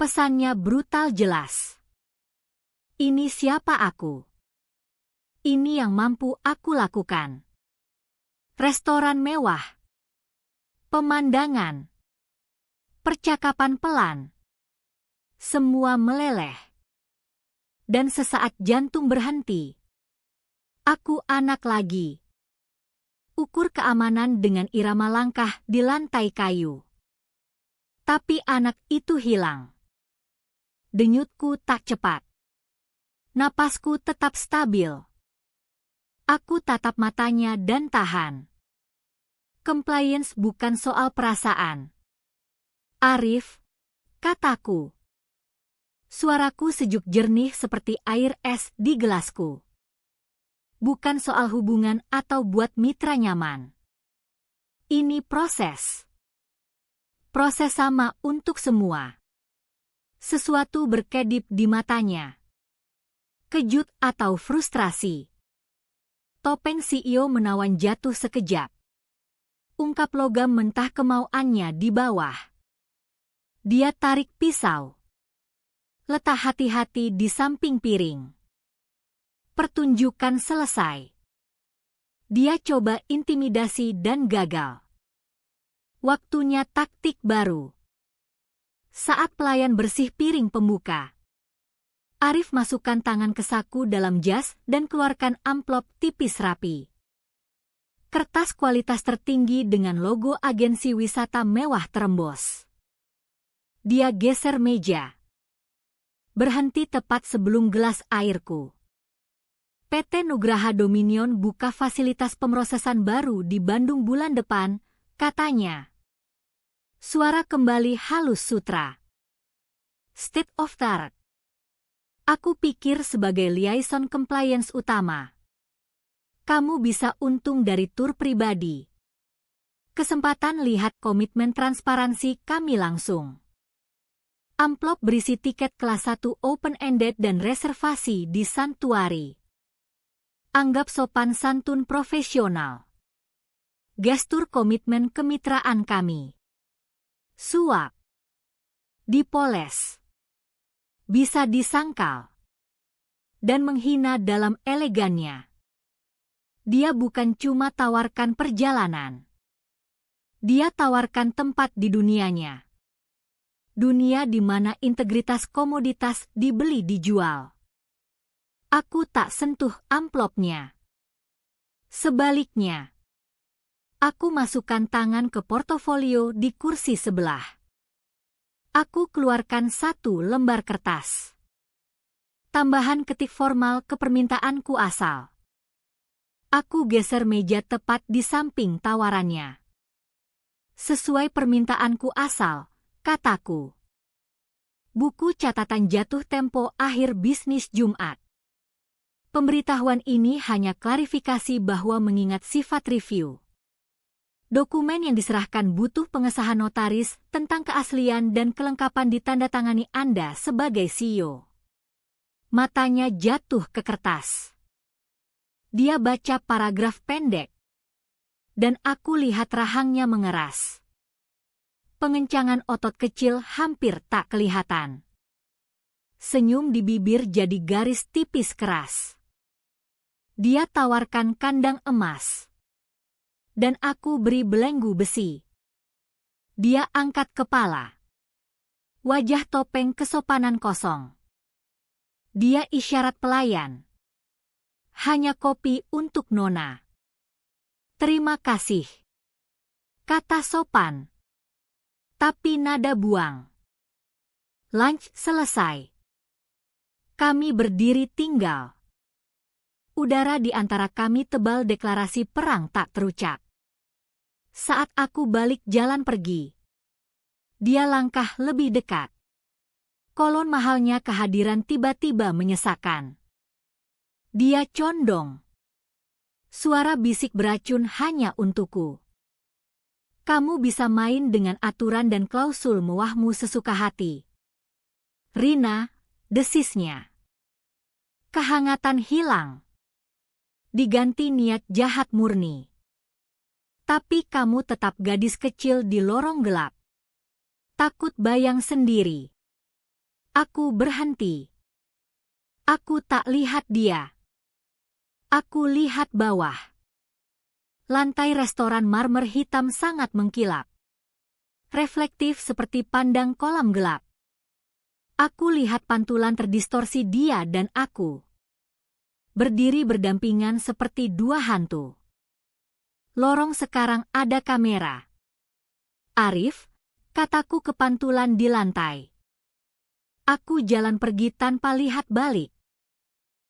Pesannya brutal jelas. Ini siapa aku? Ini yang mampu aku lakukan. Restoran mewah. Pemandangan. Percakapan pelan. Semua meleleh. Dan sesaat jantung berhenti. Aku anak lagi. Ukur keamanan dengan irama langkah di lantai kayu. Tapi anak itu hilang. Denyutku tak cepat. Napasku tetap stabil. Aku tatap matanya dan tahan. Compliance bukan soal perasaan. Arif, kataku. Suaraku sejuk jernih seperti air es di gelasku. Bukan soal hubungan atau buat mitra nyaman. Ini proses. Proses sama untuk semua. Sesuatu berkedip di matanya. Kejut atau frustrasi. Topeng CEO menawan jatuh sekejap. Ungkap logam mentah kemauannya di bawah. Dia tarik pisau. Letak hati-hati di samping piring. Pertunjukan selesai. Dia coba intimidasi dan gagal. Waktunya taktik baru. Saat pelayan bersih piring pembuka. Arif masukkan tangan ke saku dalam jas dan keluarkan amplop tipis rapi. Kertas kualitas tertinggi dengan logo agensi wisata mewah terembos. Dia geser meja. Berhenti tepat sebelum gelas airku. PT Nugraha Dominion buka fasilitas pemrosesan baru di Bandung bulan depan, katanya. Suara kembali halus sutra. State of the art. Aku pikir sebagai liaison compliance utama. Kamu bisa untung dari tur pribadi. Kesempatan lihat komitmen transparansi kami langsung. Amplop berisi tiket kelas 1 open-ended dan reservasi di Santuari. Anggap sopan santun profesional. Gestur komitmen kemitraan kami. Suap. Dipoles. Bisa disangkal. Dan menghina dalam elegannya. Dia bukan cuma tawarkan perjalanan. Dia tawarkan tempat di dunianya. Dunia di mana integritas komoditas dibeli dijual. Aku tak sentuh amplopnya. Sebaliknya. Aku masukkan tangan ke portofolio di kursi sebelah. Aku keluarkan 1 lembar kertas. Tambahan ketik formal ke permintaanku asal. Aku geser meja tepat di samping tawarannya. Sesuai permintaanku asal. Kataku. Buku catatan jatuh tempo akhir bisnis Jumat. Pemberitahuan ini hanya klarifikasi bahwa mengingat sifat review. Dokumen yang diserahkan butuh pengesahan notaris tentang keaslian dan kelengkapan ditandatangani Anda sebagai CEO. Matanya jatuh ke kertas. Dia baca paragraf pendek. Dan aku lihat rahangnya mengeras. Pengencangan otot kecil hampir tak kelihatan. Senyum di bibir jadi garis tipis keras. Dia tawarkan kandang emas. Dan aku beri belenggu besi. Dia angkat kepala. Wajah topeng kesopanan kosong. Dia isyarat pelayan. Hanya kopi untuk Nona. Terima kasih. Kata sopan. Tapi nada buang. Lunch selesai. Kami berdiri tinggal. Udara di antara kami tebal, deklarasi perang tak terucap. Saat aku balik jalan pergi, dia langkah lebih dekat. Kolon mahalnya kehadiran tiba-tiba menyesakan. Dia condong. Suara bisik beracun hanya untukku. Kamu bisa main dengan aturan dan klausul mewahmu sesuka hati. Rina, desisnya. Kehangatan hilang. Diganti niat jahat murni. Tapi kamu tetap gadis kecil di lorong gelap. Takut bayang sendiri. Aku berhenti. Aku tak lihat dia. Aku lihat bawah. Lantai restoran marmer hitam sangat mengkilap. Reflektif seperti pandang kolam gelap. Aku lihat pantulan terdistorsi dia dan aku. Berdiri berdampingan seperti dua hantu. Lorong sekarang ada kamera. Arif, kataku ke pantulan di lantai. Aku jalan pergi tanpa lihat balik.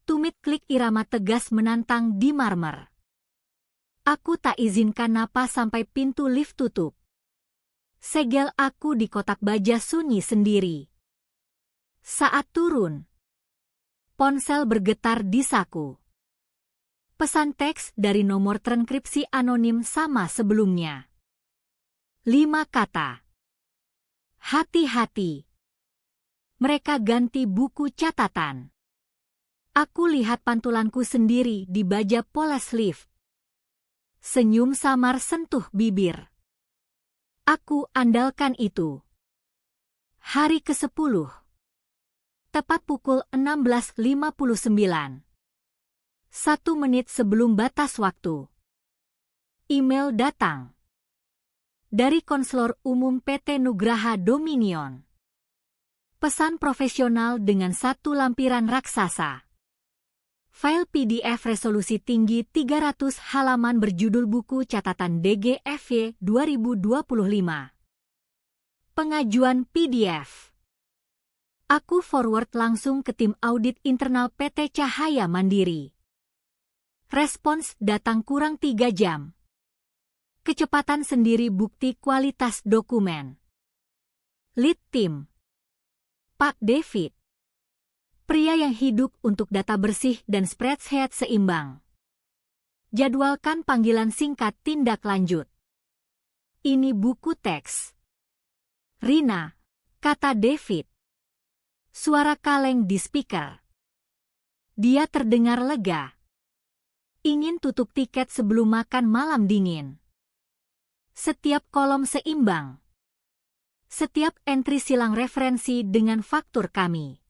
Tumit klik irama tegas menantang di marmer. Aku tak izinkan napas sampai pintu lift tutup. Segel aku di kotak baja sunyi sendiri. Saat turun, ponsel bergetar di saku. Pesan teks dari nomor transkripsi anonim sama sebelumnya. 5 kata. Hati-hati. Mereka ganti buku catatan. Aku lihat pantulanku sendiri di baja poles lift. Senyum samar sentuh bibir. Aku andalkan itu. Hari ke-10. Tepat pukul 16.59. 1 menit sebelum batas waktu. Email datang. Dari Konselor Umum PT Nugraha Dominion. Pesan profesional dengan 1 lampiran raksasa. File PDF resolusi tinggi 300 halaman berjudul buku catatan DGFY 2025. Pengajuan PDF. Aku forward langsung ke tim audit internal PT Cahaya Mandiri. Respons datang kurang 3 jam. Kecepatan sendiri bukti kualitas dokumen. Lead Team. Pak David. Pria yang hidup untuk data bersih dan spreadsheet seimbang. Jadwalkan panggilan singkat tindak lanjut. Ini buku teks. Rina, kata David. Suara kaleng di speaker. Dia terdengar lega. Ingin tutup tiket sebelum makan malam dingin. Setiap kolom seimbang. Setiap entry silang referensi dengan faktur kami.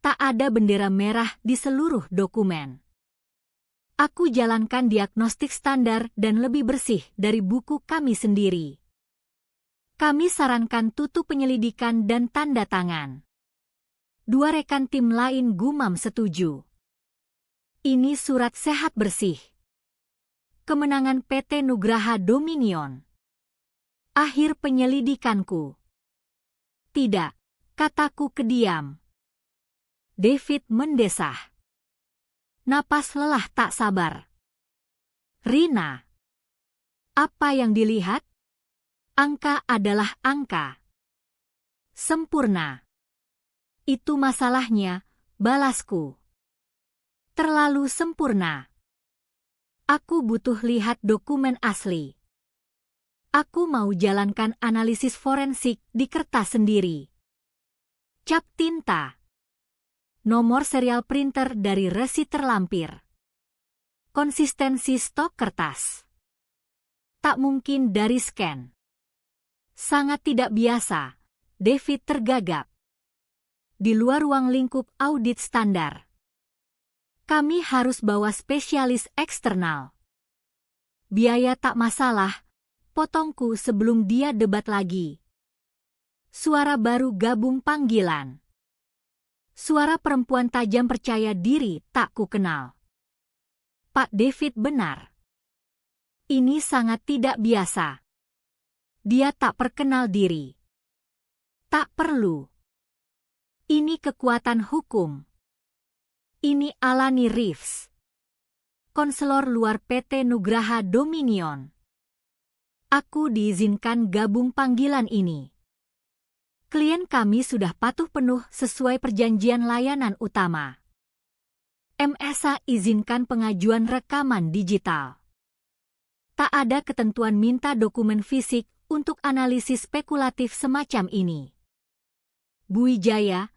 Tak ada bendera merah di seluruh dokumen. Aku jalankan diagnostik standar dan lebih bersih dari buku kami sendiri. Kami sarankan tutup penyelidikan dan tanda tangan. 2 rekan tim lain gumam setuju. Ini surat sehat bersih. Kemenangan PT Nugraha Dominion. Akhir penyelidikanku. Tidak, kataku kediam. David mendesah. Napas lelah tak sabar. Rina. Apa yang dilihat? Angka adalah angka. Sempurna. Itu masalahnya, balasku. Terlalu sempurna. Aku butuh lihat dokumen asli. Aku mau jalankan analisis forensik di kertas sendiri. Cap tinta. Nomor serial printer dari resi terlampir. Konsistensi stok kertas. Tak mungkin dari scan. Sangat tidak biasa, David tergagap. Di luar ruang lingkup audit standar. Kami harus bawa spesialis eksternal. Biaya tak masalah, potongku sebelum dia debat lagi. Suara baru gabung panggilan. Suara perempuan tajam percaya diri tak ku kenal. Pak David benar. Ini sangat tidak biasa. Dia tak perkenal diri. Tak perlu. Ini kekuatan hukum. Ini Alani Reeves, konselor luar PT Nugraha Dominion. Aku diizinkan gabung panggilan ini. Klien kami sudah patuh penuh sesuai perjanjian layanan utama. MSA izinkan pengajuan rekaman digital. Tak ada ketentuan minta dokumen fisik untuk analisis spekulatif semacam ini. Bu Wijaya,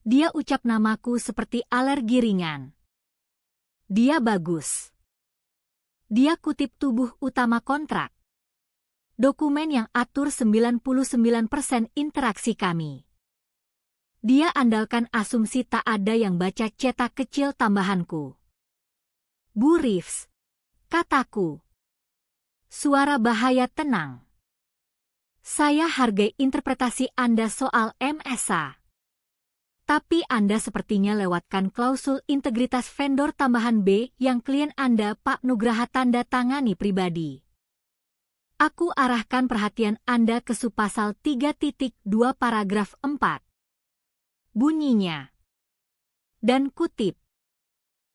dia ucap namaku seperti alergi ringan. Dia bagus. Dia kutip tubuh utama kontrak. Dokumen yang atur 99% interaksi kami. Dia andalkan asumsi tak ada yang baca cetak kecil tambahanku. Bu Reeves, kataku. Suara bahaya tenang. Saya hargai interpretasi Anda soal MSA. Tapi Anda sepertinya lewatkan klausul integritas vendor tambahan B yang klien Anda Pak Nugraha tanda tangani pribadi. Aku arahkan perhatian Anda ke subpasal 3.2 paragraf 4. Bunyinya. Dan kutip.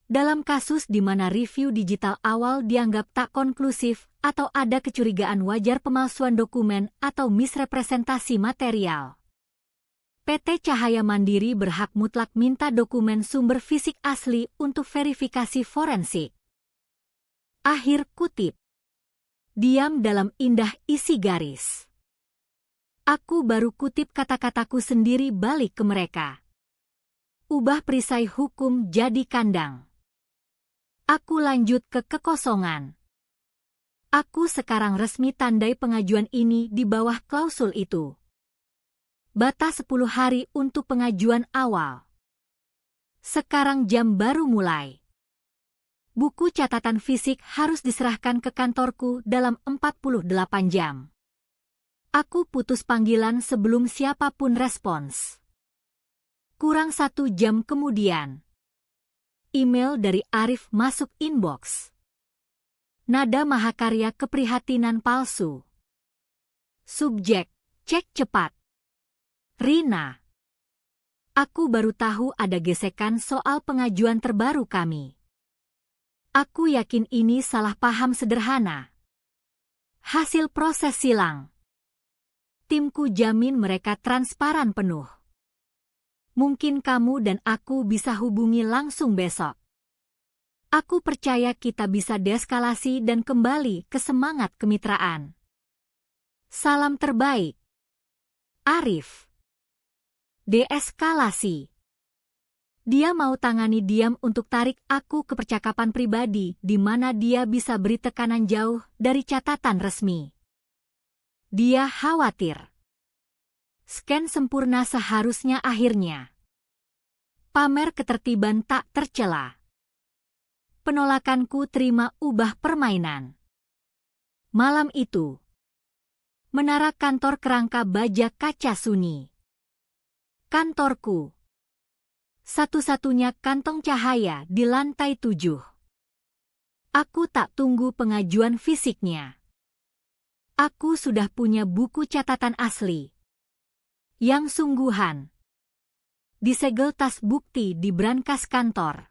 Dalam kasus di mana review digital awal dianggap tak konklusif atau ada kecurigaan wajar pemalsuan dokumen atau misrepresentasi material, PT Cahaya Mandiri berhak mutlak minta dokumen sumber fisik asli untuk verifikasi forensik. Akhir kutip. Diam dalam indah isi garis. Aku baru kutip kata-kataku sendiri balik ke mereka. Ubah perisai hukum jadi kandang. Aku lanjut ke kekosongan. Aku sekarang resmi tandai pengajuan ini di bawah klausul itu. Batas 10 hari untuk pengajuan awal. Sekarang jam baru mulai. Buku catatan fisik harus diserahkan ke kantorku dalam 48 jam. Aku putus panggilan sebelum siapapun respons. Kurang 1 jam kemudian. Email dari Arif masuk inbox. Nada mahakarya keprihatinan palsu. Subjek, cek cepat. Rina. Aku baru tahu ada gesekan soal pengajuan terbaru kami. Aku yakin ini salah paham sederhana. Hasil proses silang. Timku jamin mereka transparan penuh. Mungkin kamu dan aku bisa hubungi langsung besok. Aku percaya kita bisa deeskalasi dan kembali ke semangat kemitraan. Salam terbaik. Arif. Deeskalasi. Dia mau tangani diam untuk tarik aku ke percakapan pribadi di mana dia bisa beri tekanan jauh dari catatan resmi. Dia khawatir. Scan sempurna seharusnya akhirnya. Pamer ketertiban tak tercela. Penolakanku terima ubah permainan. Malam itu. Menara kantor kerangka baja kaca sunyi. Kantorku. Satu-satunya kantong cahaya di lantai 7. Aku tak tunggu pengajuan fisiknya. Aku sudah punya buku catatan asli. Yang sungguhan. Disegel tas bukti di brankas kantor.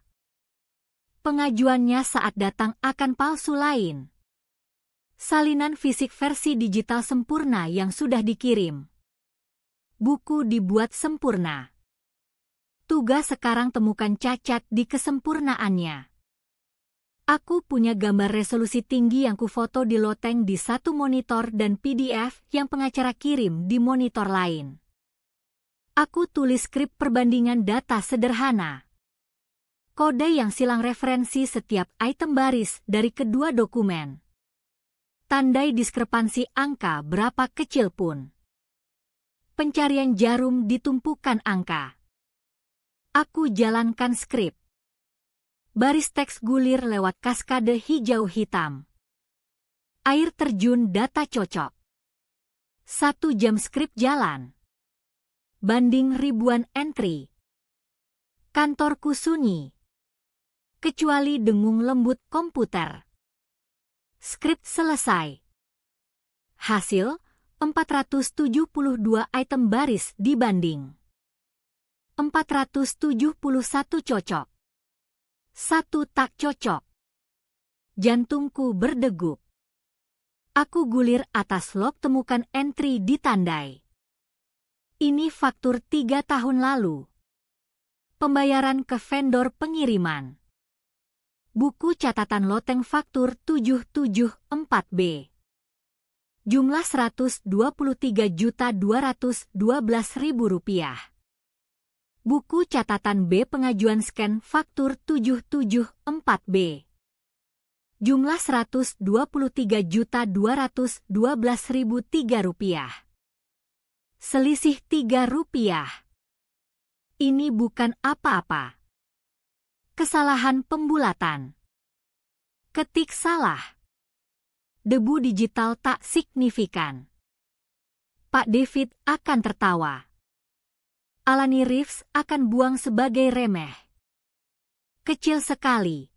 Pengajuannya saat datang akan palsu lain. Salinan fisik versi digital sempurna yang sudah dikirim. Buku dibuat sempurna. Tugas sekarang temukan cacat di kesempurnaannya. Aku punya gambar resolusi tinggi yang kufoto di loteng di satu monitor dan PDF yang pengacara kirim di monitor lain. Aku tulis skrip perbandingan data sederhana. Kode yang silang referensi setiap item baris dari kedua dokumen. Tandai diskrepansi angka berapa kecil pun. Pencarian jarum ditumpukan angka. Aku jalankan skrip. Baris teks gulir lewat kaskade hijau hitam. Air terjun data cocok. 1 jam skrip jalan. Banding ribuan entry. Kantorku sunyi. kecuali dengung lembut komputer. Skrip selesai. Hasil, 472 item baris dibanding 471 cocok. 1 tak cocok. Jantungku berdegup. Aku gulir atas log temukan entry ditandai. Ini faktur 3 tahun lalu. Pembayaran ke vendor pengiriman. Buku catatan loteng faktur 774B. Jumlah Rp123.212.000. Buku catatan B pengajuan scan faktur 774B. Jumlah Rp123.212.003. Selisih Rp3. Ini bukan apa-apa. Kesalahan pembulatan. Ketik salah. Debu digital tak signifikan. Pak David akan tertawa. Alani Reeves akan buang sebagai remeh. Kecil sekali.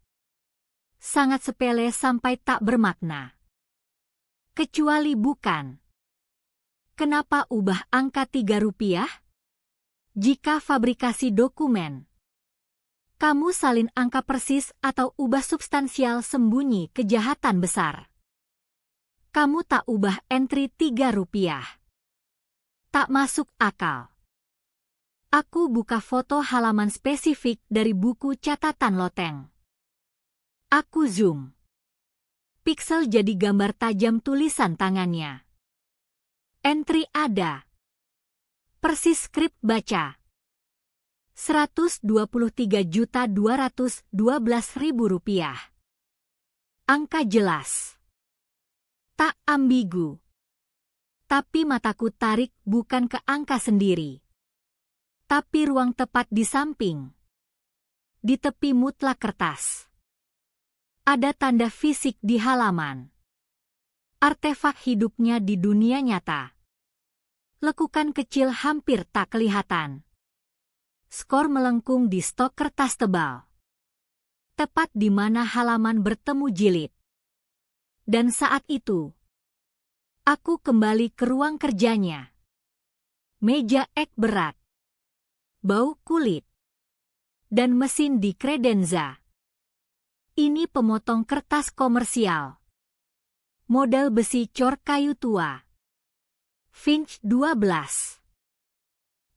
Sangat sepele sampai tak bermakna. Kecuali bukan. Kenapa ubah angka Rp3? Jika fabrikasi dokumen. Kamu salin angka persis atau ubah substansial sembunyi kejahatan besar. Kamu tak ubah entry Rp3. Tak masuk akal. Aku buka foto halaman spesifik dari buku catatan loteng. Aku zoom. Piksel jadi gambar tajam tulisan tangannya. Entry ada. Persis skrip baca. Rp123.212.000. Angka jelas. Tak ambigu. Tapi mataku tarik bukan ke angka sendiri. Tapi ruang tepat di samping. Di tepi mutlak kertas. Ada tanda fisik di halaman. Artefak hidupnya di dunia nyata. Lekukan kecil hampir tak kelihatan. Skor melengkung di stok kertas tebal. Tepat di mana halaman bertemu jilid. Dan saat itu, aku kembali ke ruang kerjanya. Meja ek berat. Bau kulit. Dan mesin di kredenza. Ini pemotong kertas komersial. Model besi cor kayu tua. Finch 12.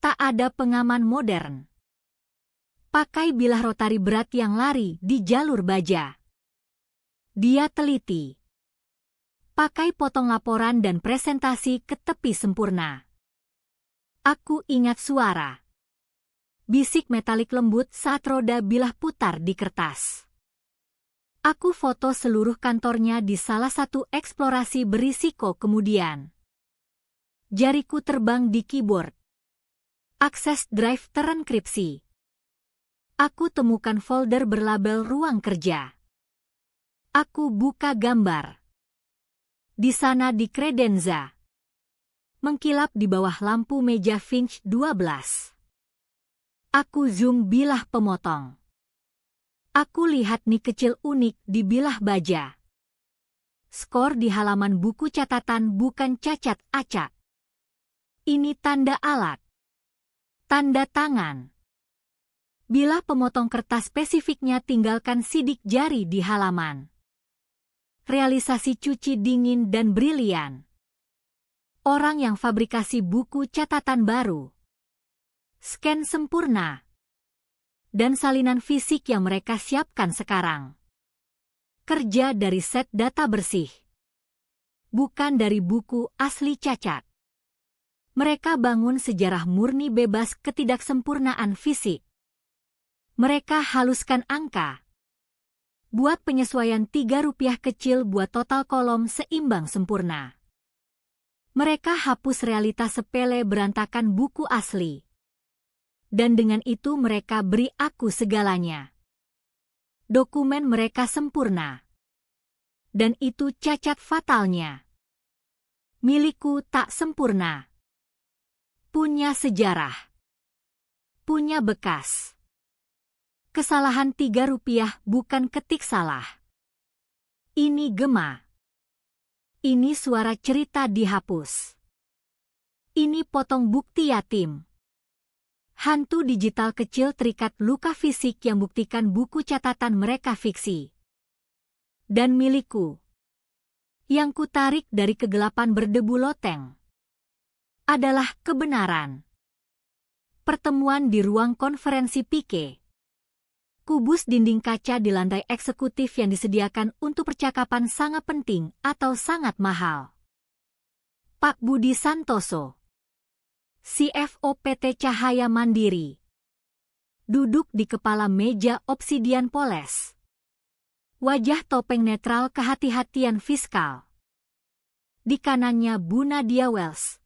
Tak ada pengaman modern. Pakai bilah rotari berat yang lari di jalur baja. Dia teliti. Pakai potong laporan dan presentasi ke tepi sempurna. Aku ingat suara. Bisik metalik lembut saat roda bilah putar di kertas. Aku foto seluruh kantornya di salah satu eksplorasi berisiko kemudian. Jariku terbang di keyboard. Akses drive terenkripsi. Aku temukan folder berlabel ruang kerja. Aku buka gambar. Di sana di kredenza. Mengkilap di bawah lampu meja Finch 12. Aku zoom bilah pemotong. Aku lihat nik kecil unik di bilah baja. Skor di halaman buku catatan bukan cacat acak. Ini tanda alat. Tanda tangan. Bilah pemotong kertas spesifiknya tinggalkan sidik jari di halaman. Realisasi cuci dingin dan brilian. Orang yang fabrikasi buku catatan baru. Scan sempurna. Dan salinan fisik yang mereka siapkan sekarang. Kerja dari set data bersih. Bukan dari buku asli cacat. Mereka bangun sejarah murni bebas ketidaksempurnaan fisik. Mereka haluskan angka. Buat penyesuaian Rp3 kecil buat total kolom seimbang sempurna. Mereka hapus realitas sepele berantakan buku asli. Dan dengan itu mereka beri aku segalanya. Dokumen mereka sempurna. Dan itu cacat fatalnya. Milikku tak sempurna. Punya sejarah. Punya bekas. Kesalahan Rp3 bukan ketik salah. Ini gema. Ini suara cerita dihapus. Ini potong bukti yatim. Hantu digital kecil terikat luka fisik yang buktikan buku catatan mereka fiksi. Dan milikku, yang kutarik dari kegelapan berdebu loteng, adalah kebenaran. Pertemuan di ruang konferensi Pike. Kubus dinding kaca di lantai eksekutif yang disediakan untuk percakapan sangat penting atau sangat mahal. Pak Budi Santoso, CFO PT Cahaya Mandiri, duduk di kepala meja obsidian poles. Wajah topeng netral kehati-hatian fiskal. Di kanannya Bu Nadia Wells,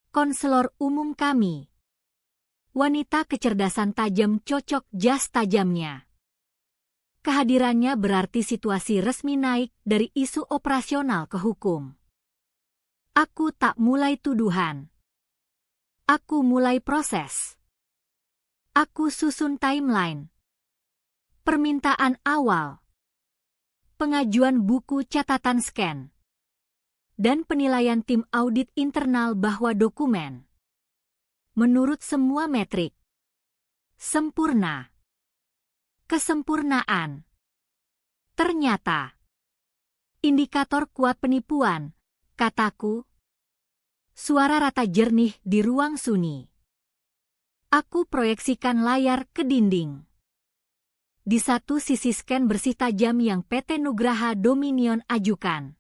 konselor umum kami. Wanita kecerdasan tajam cocok jas tajamnya. Kehadirannya berarti situasi resmi naik dari isu operasional ke hukum. Aku tak mulai tuduhan. Aku mulai proses. Aku susun timeline. Permintaan awal. Pengajuan buku catatan scan. Dan penilaian tim audit internal bahwa dokumen, menurut semua metrik, sempurna. Kesempurnaan. Ternyata, indikator kuat penipuan, kataku. Suara rata jernih di ruang sunyi. Aku proyeksikan layar ke dinding. Di satu sisi scan bersih tajam yang PT Nugraha Dominion ajukan.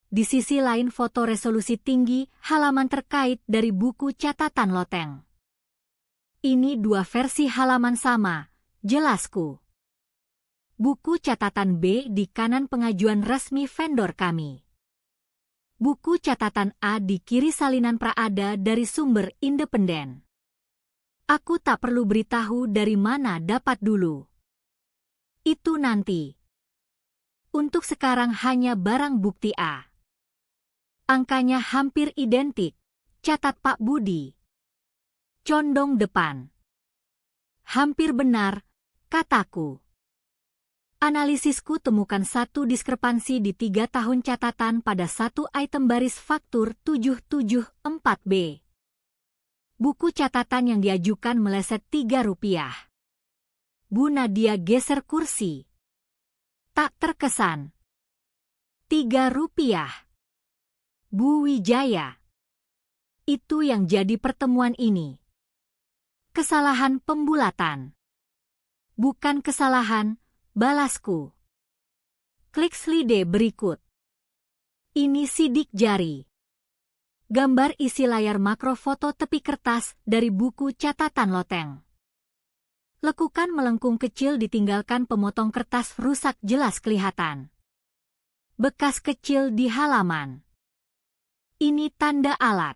Di sisi lain foto resolusi tinggi halaman terkait dari buku catatan loteng. Ini dua versi halaman sama, jelasku. Buku catatan B di kanan pengajuan resmi vendor kami. Buku catatan A di kiri salinan praada dari sumber independen. Aku tak perlu beritahu dari mana dapat dulu. Itu nanti. Untuk sekarang hanya barang bukti A. Angkanya hampir identik, catat Pak Budi. Condong depan. Hampir benar, kataku. Analisisku temukan satu diskrepansi di 3 tahun catatan pada satu item baris faktur 774B. Buku catatan yang diajukan meleset Rp3. Bu Nadia geser kursi. Tak terkesan. Rp3. Bu Wijaya. Itu yang jadi pertemuan ini. Kesalahan pembulatan. Bukan kesalahan, balasku. Klik slide berikut. Ini sidik jari. Gambar isi layar makro foto tepi kertas dari buku catatan loteng. Lekukan melengkung kecil ditinggalkan pemotong kertas rusak jelas kelihatan. Bekas kecil di halaman. Ini tanda alat.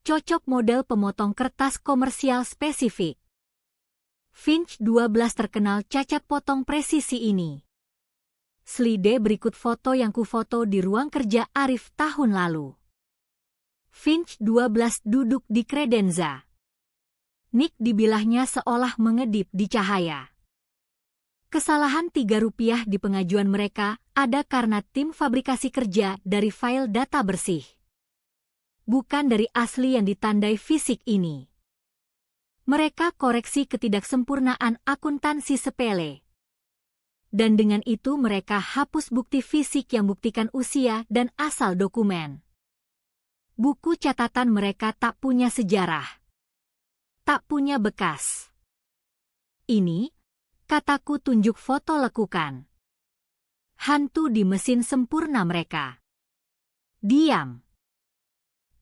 Cocok model pemotong kertas komersial spesifik. Finch 12 terkenal cacat potong presisi ini. Slide berikut foto yang kufoto di ruang kerja Arif tahun lalu. Finch 12 duduk di kredenza. Nick dibilahnya seolah mengedip di cahaya. Kesalahan Rp3 di pengajuan mereka ada karena tim fabrikasi kerja dari file data bersih. Bukan dari asli yang ditandai fisik ini. Mereka koreksi ketidaksempurnaan akuntansi sepele. Dan dengan itu mereka hapus bukti fisik yang buktikan usia dan asal dokumen. Buku catatan mereka tak punya sejarah. Tak punya bekas. Ini, kataku tunjuk foto lekukan. Hantu di mesin sempurna mereka. Diam.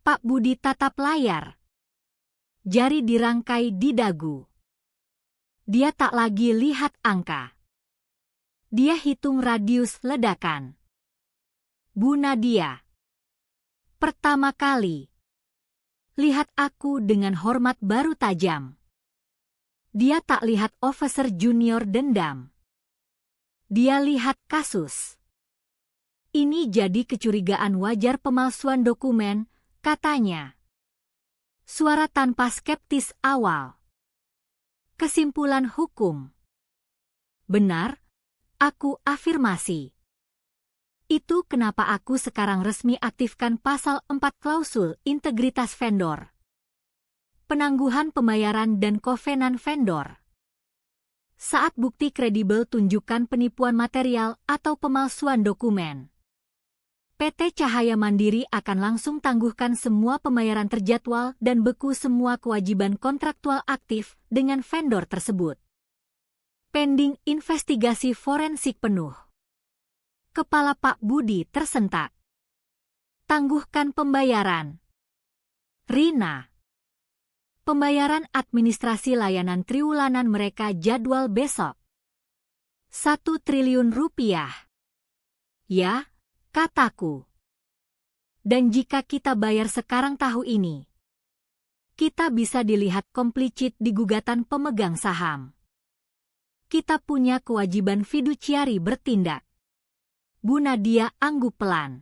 Pak Budi tatap layar. Jari dirangkai di dagu. Dia tak lagi lihat angka. Dia hitung radius ledakan. Bu Nadia. Pertama kali. Lihat aku dengan hormat baru tajam. Dia tak lihat officer junior dendam. Dia lihat kasus. Ini jadi kecurigaan wajar pemalsuan dokumen, katanya. Suara tanpa skeptis awal. Kesimpulan hukum. Benar, aku afirmasi. Itu kenapa aku sekarang resmi aktifkan pasal 4 klausul integritas vendor. Penangguhan pembayaran dan kovenan vendor. Saat bukti kredibel tunjukkan penipuan material atau pemalsuan dokumen, PT Cahaya Mandiri akan langsung tangguhkan semua pembayaran terjadwal dan beku semua kewajiban kontraktual aktif dengan vendor tersebut. Pending investigasi forensik penuh. Kepala Pak Budi tersentak. Tangguhkan pembayaran. Rina. Pembayaran administrasi layanan triwulanan mereka jadwal besok. 1 triliun rupiah. Ya, kataku. Dan jika kita bayar sekarang tahu ini, kita bisa dilihat komplicit di gugatan pemegang saham. Kita punya kewajiban fiduciari bertindak. Bu Nadia angguk pelan.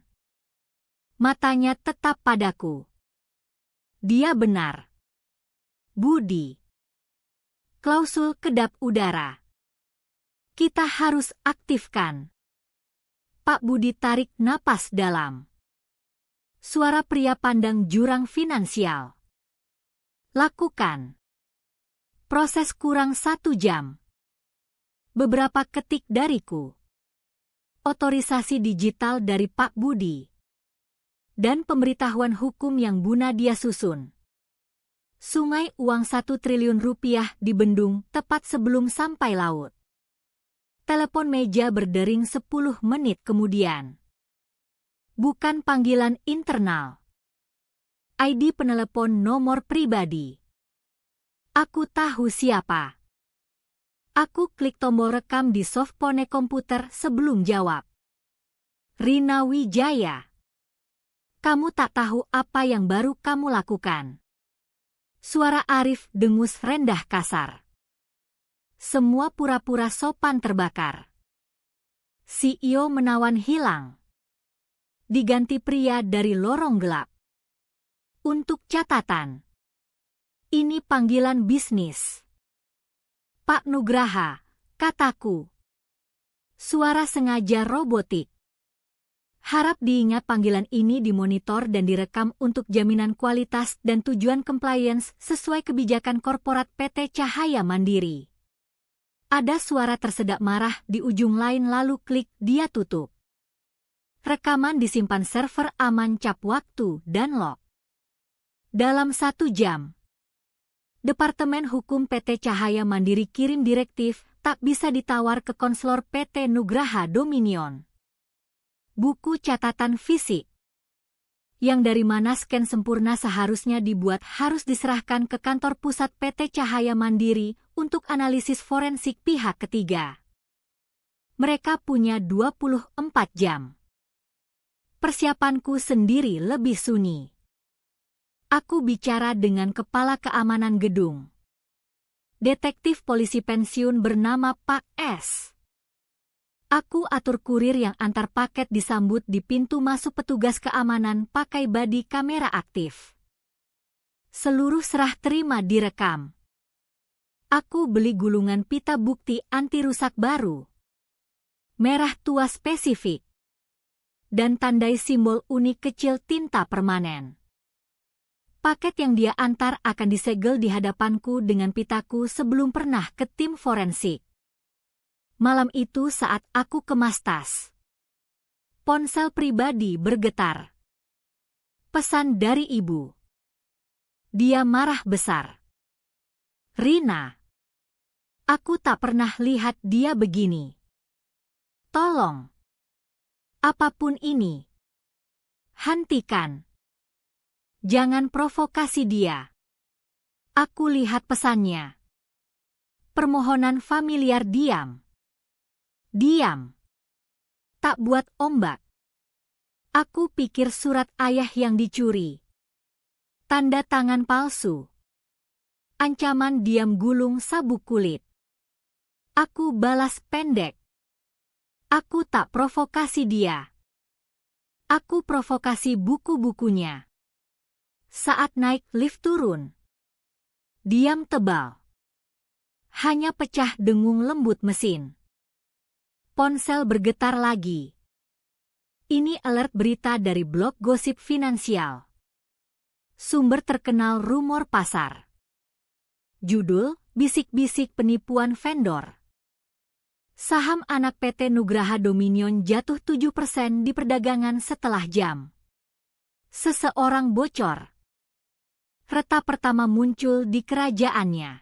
Matanya tetap padaku. Dia benar. Budi. Klausul kedap udara. Kita harus aktifkan. Pak Budi tarik napas dalam. Suara pria pandang jurang finansial. Lakukan. Proses kurang 1 jam. Beberapa ketik dariku. Otorisasi digital dari Pak Budi. Dan pemberitahuan hukum yang Bu Nadia susun. Sungai uang 1 triliun rupiah dibendung tepat sebelum sampai laut. Telepon meja berdering 10 menit kemudian. Bukan panggilan internal. ID penelepon nomor pribadi. Aku tahu siapa. Aku klik tombol rekam di softphone komputer sebelum jawab. Rina Wijaya. Kamu tak tahu apa yang baru kamu lakukan. Suara Arif dengus rendah kasar. Semua pura-pura sopan terbakar. CEO menawan hilang. Diganti pria dari lorong gelap. Untuk catatan. Ini panggilan bisnis. Pak Nugraha, kataku. Suara sengaja robotik. Harap diingat panggilan ini dimonitor dan direkam untuk jaminan kualitas dan tujuan compliance sesuai kebijakan korporat PT Cahaya Mandiri. Ada suara tersedak marah di ujung lain lalu klik dia tutup. Rekaman disimpan server aman cap waktu dan log. Dalam 1 jam. Departemen Hukum PT Cahaya Mandiri kirim direktif tak bisa ditawar ke konselor PT Nugraha Dominion. Buku catatan fisik. Yang dari mana scan sempurna seharusnya dibuat harus diserahkan ke kantor pusat PT Cahaya Mandiri untuk analisis forensik pihak ketiga. Mereka punya 24 jam. Persiapanku sendiri lebih sunyi. Aku bicara dengan kepala keamanan gedung. Detektif polisi pensiun bernama Pak S. Aku atur kurir yang antar paket disambut di pintu masuk petugas keamanan pakai body kamera aktif. Seluruh serah terima direkam. Aku beli gulungan pita bukti anti rusak baru. Merah tua spesifik. Dan tandai simbol unik kecil tinta permanen. Paket yang dia antar akan disegel di hadapanku dengan pitaku sebelum pernah ke tim forensik. Malam itu saat aku kemas tas. Ponsel pribadi bergetar. Pesan dari ibu. Dia marah besar. Rina. Aku tak pernah lihat dia begini. Tolong. Apapun ini. Hentikan. Jangan provokasi dia. Aku lihat pesannya. Permohonan familiar diam. Diam. Tak buat ombak. Aku pikir surat ayah yang dicuri. Tanda tangan palsu. Ancaman diam gulung sabuk kulit. Aku balas pendek. Aku tak provokasi dia. Aku provokasi buku-bukunya. Saat naik lift turun. Diam tebal. Hanya pecah dengung lembut mesin. Ponsel bergetar lagi. Ini alert berita dari blog gosip finansial. Sumber terkenal rumor pasar. Judul, bisik-bisik penipuan vendor. Saham anak PT Nugraha Dominion jatuh 7% di perdagangan setelah jam. Seseorang bocor. Retak pertama muncul di kerajaannya.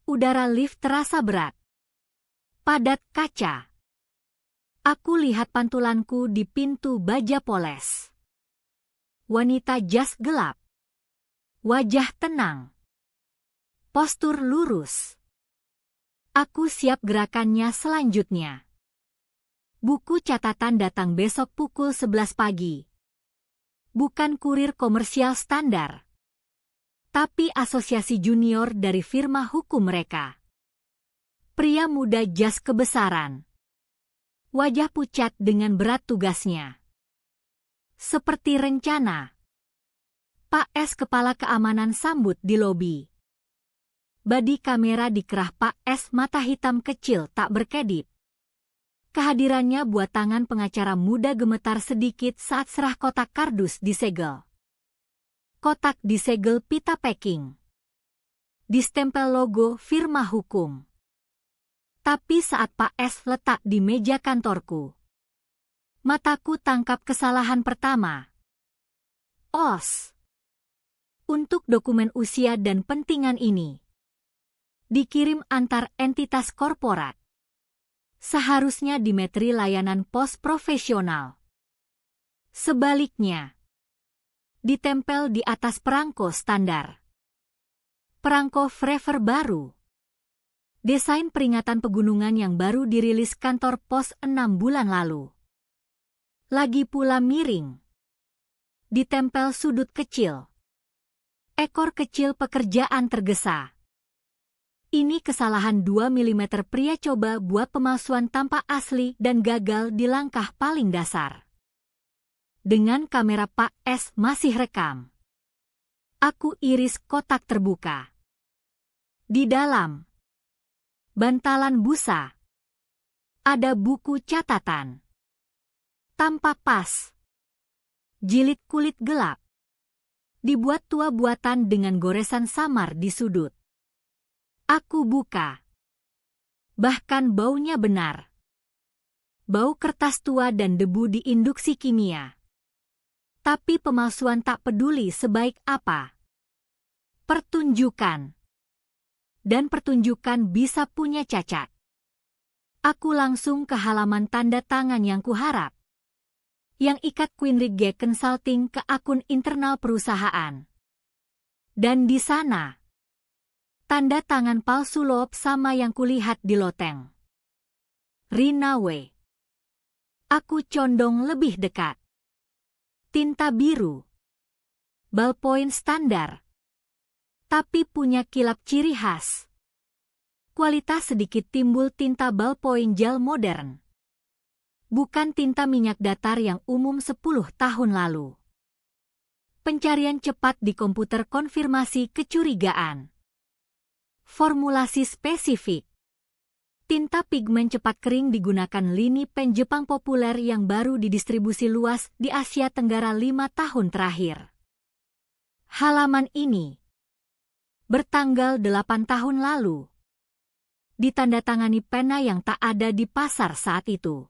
Udara lift terasa berat. Padat kaca. Aku lihat pantulanku di pintu baja poles. Wanita jas gelap. Wajah tenang. Postur lurus. Aku siap gerakannya selanjutnya. Buku catatan datang besok pukul 11 pagi. Bukan kurir komersial standar, tapi asosiasi junior dari firma hukum mereka. Pria muda jas kebesaran. Wajah pucat dengan berat tugasnya. Seperti rencana. Pak S. Kepala Keamanan sambut di lobi. Badi kamera dikerah Pak S. Mata hitam kecil tak berkedip. Kehadirannya buat tangan pengacara muda gemetar sedikit saat serah kotak kardus disegel. Kotak disegel pita packing. Distempel logo firma hukum. Tapi saat Pak S. letak di meja kantorku, mataku tangkap kesalahan pertama. OS. Untuk dokumen usia dan pentingan ini dikirim antar entitas korporat. Seharusnya dimetri layanan pos profesional. Sebaliknya, ditempel di atas perangko standar. Perangko forever baru. Desain peringatan pegunungan yang baru dirilis kantor pos 6 bulan lalu. Lagi pula miring. Ditempel sudut kecil. Ekor kecil pekerjaan tergesa. Ini kesalahan 2 mm pria coba buat pemalsuan tampak asli dan gagal di langkah paling dasar. Dengan kamera Pak S masih rekam. Aku iris kotak terbuka. Di dalam bantalan busa ada buku catatan. Tampak pas. Jilid kulit gelap. Dibuat tua buatan dengan goresan samar di sudut. Aku buka. Bahkan baunya benar. Bau kertas tua dan debu di induksi kimia. Tapi pemalsuan tak peduli sebaik apa. Pertunjukan. Dan pertunjukan bisa punya cacat. Aku langsung ke halaman tanda tangan yang kuharap. Yang ikat Quinrigge Consulting ke akun internal perusahaan. Dan di sana, tanda tangan palsu Loeb sama yang kulihat di loteng. Rina W. Aku condong lebih dekat. Tinta biru. Ballpoint standar. Tapi punya kilap ciri khas. Kualitas sedikit timbul tinta ballpoint gel modern. Bukan tinta minyak datar yang umum 10 tahun lalu. Pencarian cepat di komputer konfirmasi kecurigaan. Formulasi spesifik. Tinta pigmen cepat kering digunakan lini pen Jepang populer yang baru didistribusi luas di Asia Tenggara 5 tahun terakhir. Halaman ini bertanggal 8 tahun lalu. Ditandatangani pena yang tak ada di pasar saat itu.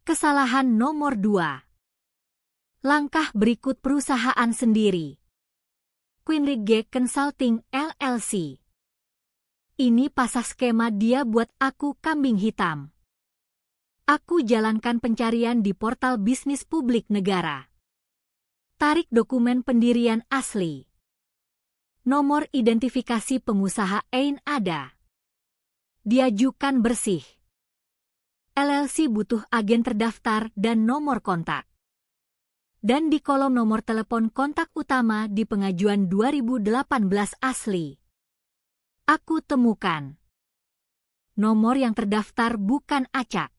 Kesalahan nomor 2. Langkah berikut perusahaan sendiri. Quinrigge Consulting LLC. Ini pasah skema dia buat aku kambing hitam. Aku jalankan pencarian di portal bisnis publik negara. Tarik dokumen pendirian asli. Nomor identifikasi pengusaha Ein ada. Diajukan bersih. LLC butuh agen terdaftar dan nomor kontak. Dan di kolom nomor telepon kontak utama di pengajuan 2018 asli. Aku temukan. Nomor yang terdaftar bukan acak.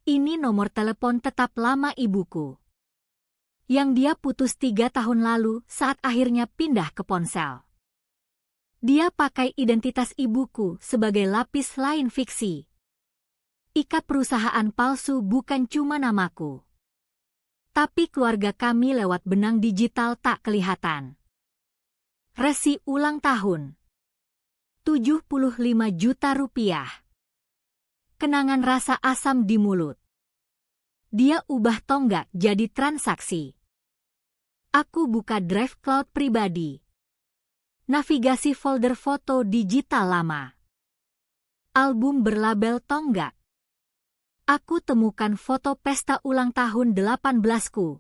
Ini nomor telepon tetap lama ibuku. Yang dia putus 3 tahun lalu saat akhirnya pindah ke ponsel. Dia pakai identitas ibuku sebagai lapis lain fiksi. Ikat perusahaan palsu bukan cuma namaku, tapi keluarga kami lewat benang digital tak kelihatan. Resi ulang tahun. 75 juta rupiah. Kenangan rasa asam di mulut. Dia ubah tonggak jadi transaksi. Aku buka drive cloud pribadi. Navigasi folder foto digital lama. Album berlabel tonggak. Aku temukan foto pesta ulang tahun 18-ku.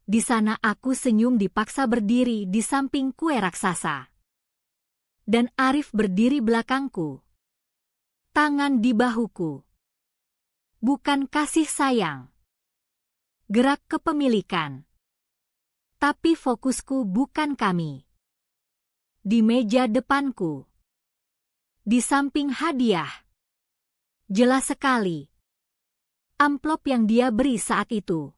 Di sana aku senyum dipaksa berdiri di samping kue raksasa. Dan Arif berdiri belakangku. Tangan di bahuku. Bukan kasih sayang. Gerak kepemilikan. Tapi fokusku bukan kami. Di meja depanku. Di samping hadiah. Jelas sekali. Amplop yang dia beri saat itu.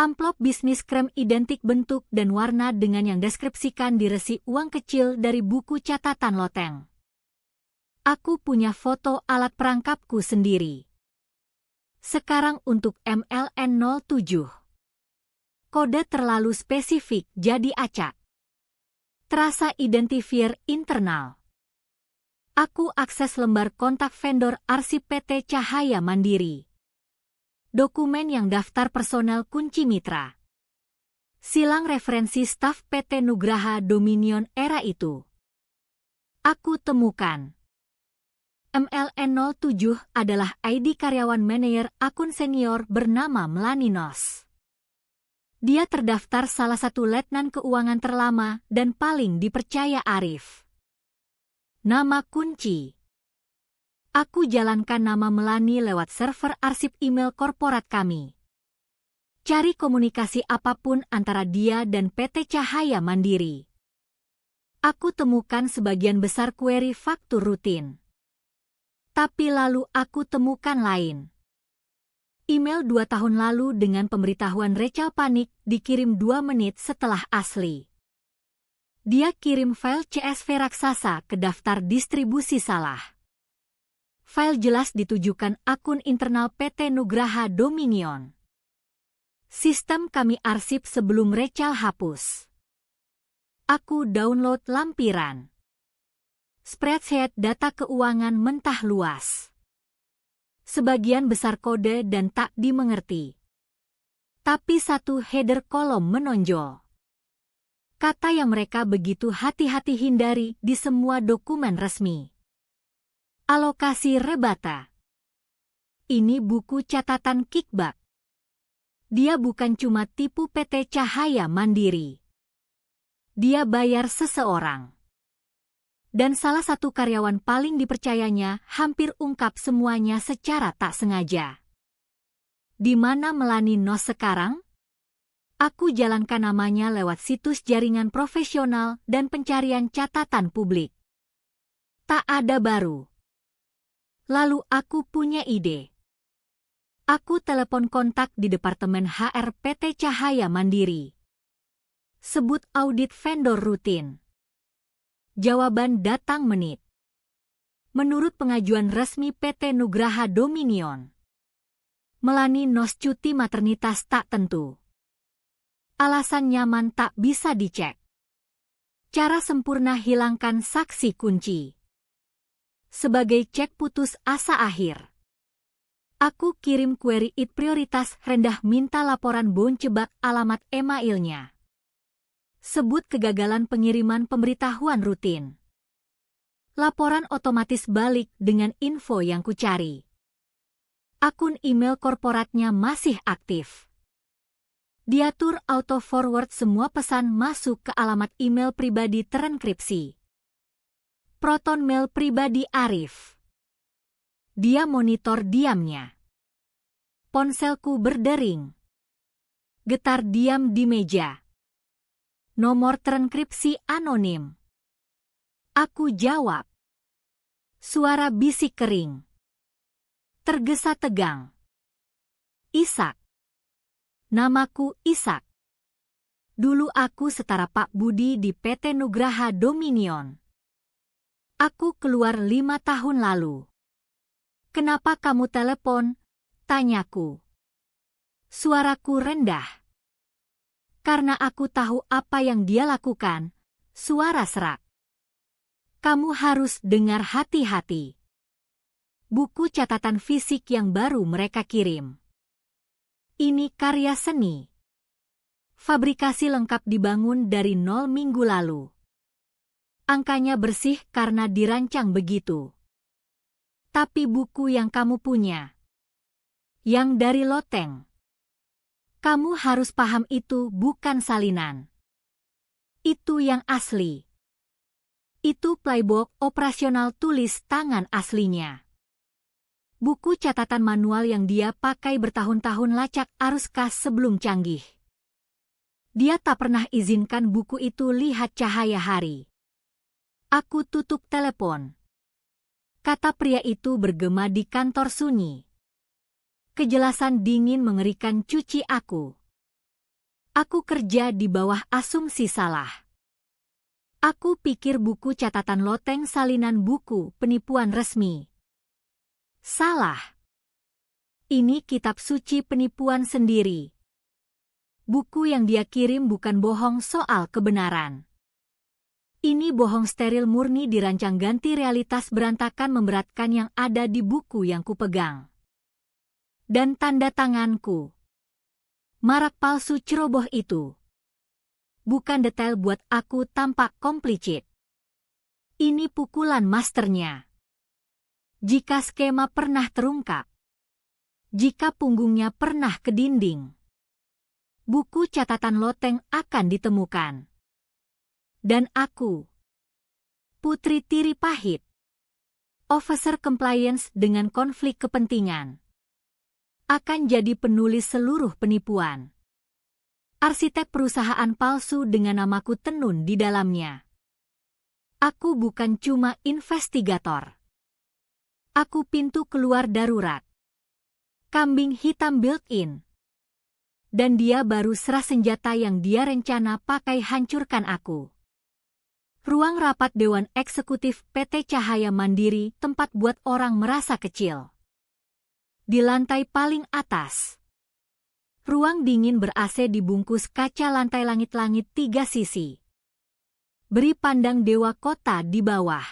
Amplop bisnis krem identik bentuk dan warna dengan yang deskripsikan di resi uang kecil dari buku catatan loteng. Aku punya foto alat perangkapku sendiri. Sekarang untuk MLN 07. Kode terlalu spesifik jadi acak. Terasa identifier internal. Aku akses lembar kontak vendor arsip PT Cahaya Mandiri. Dokumen yang daftar personel kunci mitra. Silang referensi staf PT Nugraha Dominion era itu. Aku temukan. MLN 07 adalah ID karyawan manajer akun senior bernama Melaninos. Dia terdaftar salah satu letnan keuangan terlama dan paling dipercaya Arif. Nama kunci. Aku jalankan nama Melani lewat server arsip email korporat kami. Cari komunikasi apapun antara dia dan PT Cahaya Mandiri. Aku temukan sebagian besar query faktur rutin. Tapi lalu aku temukan lain. Email 2 tahun lalu dengan pemberitahuan Rachel panik dikirim 2 menit setelah asli. Dia kirim file CSV raksasa ke daftar distribusi salah. File jelas ditujukan akun internal PT Nugraha Dominion. Sistem kami arsip sebelum Rachel hapus. Aku download lampiran. Spreadsheet data keuangan mentah luas. Sebagian besar kode dan tak dimengerti. Tapi satu header kolom menonjol. Kata yang mereka begitu hati-hati hindari di semua dokumen resmi. Alokasi rebata. Ini buku catatan kickback. Dia bukan cuma tipu PT Cahaya Mandiri. Dia bayar seseorang. Dan salah satu karyawan paling dipercayanya hampir ungkap semuanya secara tak sengaja. Di mana Melaninos sekarang? Aku jalankan namanya lewat situs jaringan profesional dan pencarian catatan publik. Tak ada baru. Lalu aku punya ide. Aku telepon kontak di Departemen HR PT Cahaya Mandiri. Sebut audit vendor rutin. Jawaban datang menit. Menurut pengajuan resmi PT Nugraha Dominion, Melaninos cuti maternitas tak tentu. Alasan nyaman tak bisa dicek. Cara sempurna hilangkan saksi kunci. Sebagai cek putus asa akhir. Aku kirim query IT prioritas rendah minta laporan boncebak alamat emailnya. Sebut kegagalan pengiriman pemberitahuan rutin. Laporan otomatis balik dengan info yang kucari. Akun email korporatnya masih aktif. Diatur auto-forward semua pesan masuk ke alamat email pribadi terenkripsi. Proton mail pribadi Arif. Dia monitor diamnya. Ponselku berdering. Getar diam di meja. Nomor terenkripsi anonim. Aku jawab. Suara bisik kering. Tergesa tegang. Ishak. Namaku Ishak. Dulu aku setara Pak Budi di PT Nugraha Dominion. Aku keluar 5 tahun lalu. Kenapa kamu telepon? Tanyaku. Suaraku rendah. Karena aku tahu apa yang dia lakukan, suara serak. Kamu harus dengar hati-hati. Buku catatan fisik yang baru mereka kirim. Ini karya seni. Fabrikasi lengkap dibangun dari 0 minggu lalu. Angkanya bersih karena dirancang begitu. Tapi buku yang kamu punya, yang dari loteng, kamu harus paham itu bukan salinan. Itu yang asli. Itu playbook operasional tulis tangan aslinya. Buku catatan manual yang dia pakai bertahun-tahun lacak arus kas sebelum canggih. Dia tak pernah izinkan buku itu lihat cahaya hari. Aku tutup telepon. Kata pria itu bergema di kantor sunyi. Kejelasan dingin mengerikan cuci aku. Aku kerja di bawah asumsi salah. Aku pikir buku catatan loteng salinan buku penipuan resmi. Salah. Ini kitab suci penipuan sendiri. Buku yang dia kirim bukan bohong soal kebenaran. Ini bohong steril murni dirancang ganti realitas berantakan memberatkan yang ada di buku yang kupegang. Dan tanda tanganku. Marak palsu ceroboh itu. Bukan detail buat aku tampak komplicit. Ini pukulan masternya. Jika skema pernah terungkap. Jika punggungnya pernah ke dinding. Buku catatan loteng akan ditemukan. Dan aku, Putri Tiri Pahit, Officer Compliance dengan konflik kepentingan, akan jadi penulis seluruh penipuan. Arsitek perusahaan palsu dengan namaku tenun di dalamnya. Aku bukan cuma investigator. Aku pintu keluar darurat. Kambing hitam built-in. Dan dia baru serah senjata yang dia rencana pakai hancurkan aku. Ruang rapat Dewan Eksekutif PT Cahaya Mandiri tempat buat orang merasa kecil. Di lantai paling atas. Ruang dingin ber-AC dibungkus kaca lantai langit-langit 3 sisi. Beri pandang dewa kota di bawah.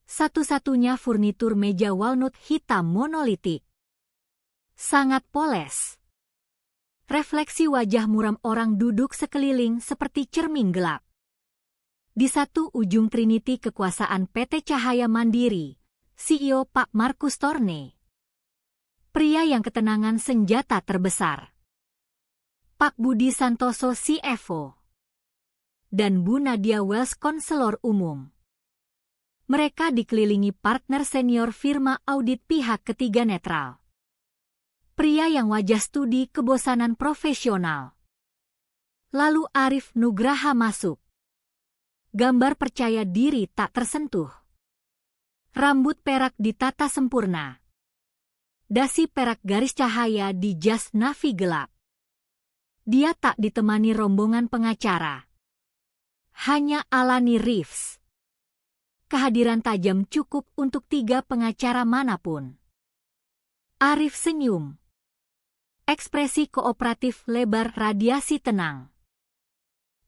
Satu-satunya furnitur meja walnut hitam monolitik. Sangat poles. Refleksi wajah muram orang duduk sekeliling seperti cermin gelap. Di satu ujung Trinity kekuasaan PT Cahaya Mandiri, CEO Pak Markus Torne. Pria yang ketenangan senjata terbesar. Pak Budi Santoso CFO. Dan Bu Nadia Wells konselor umum. Mereka dikelilingi partner senior firma audit pihak ketiga netral. Pria yang wajah studi kebosanan profesional. Lalu Arif Nugraha masuk. Gambar percaya diri tak tersentuh. Rambut perak ditata sempurna. Dasi perak garis cahaya di jas navy gelap. Dia tak ditemani rombongan pengacara. Hanya Alani Reeves. Kehadiran tajam cukup untuk 3 pengacara manapun. Arif senyum. Ekspresi kooperatif lebar radiasi tenang.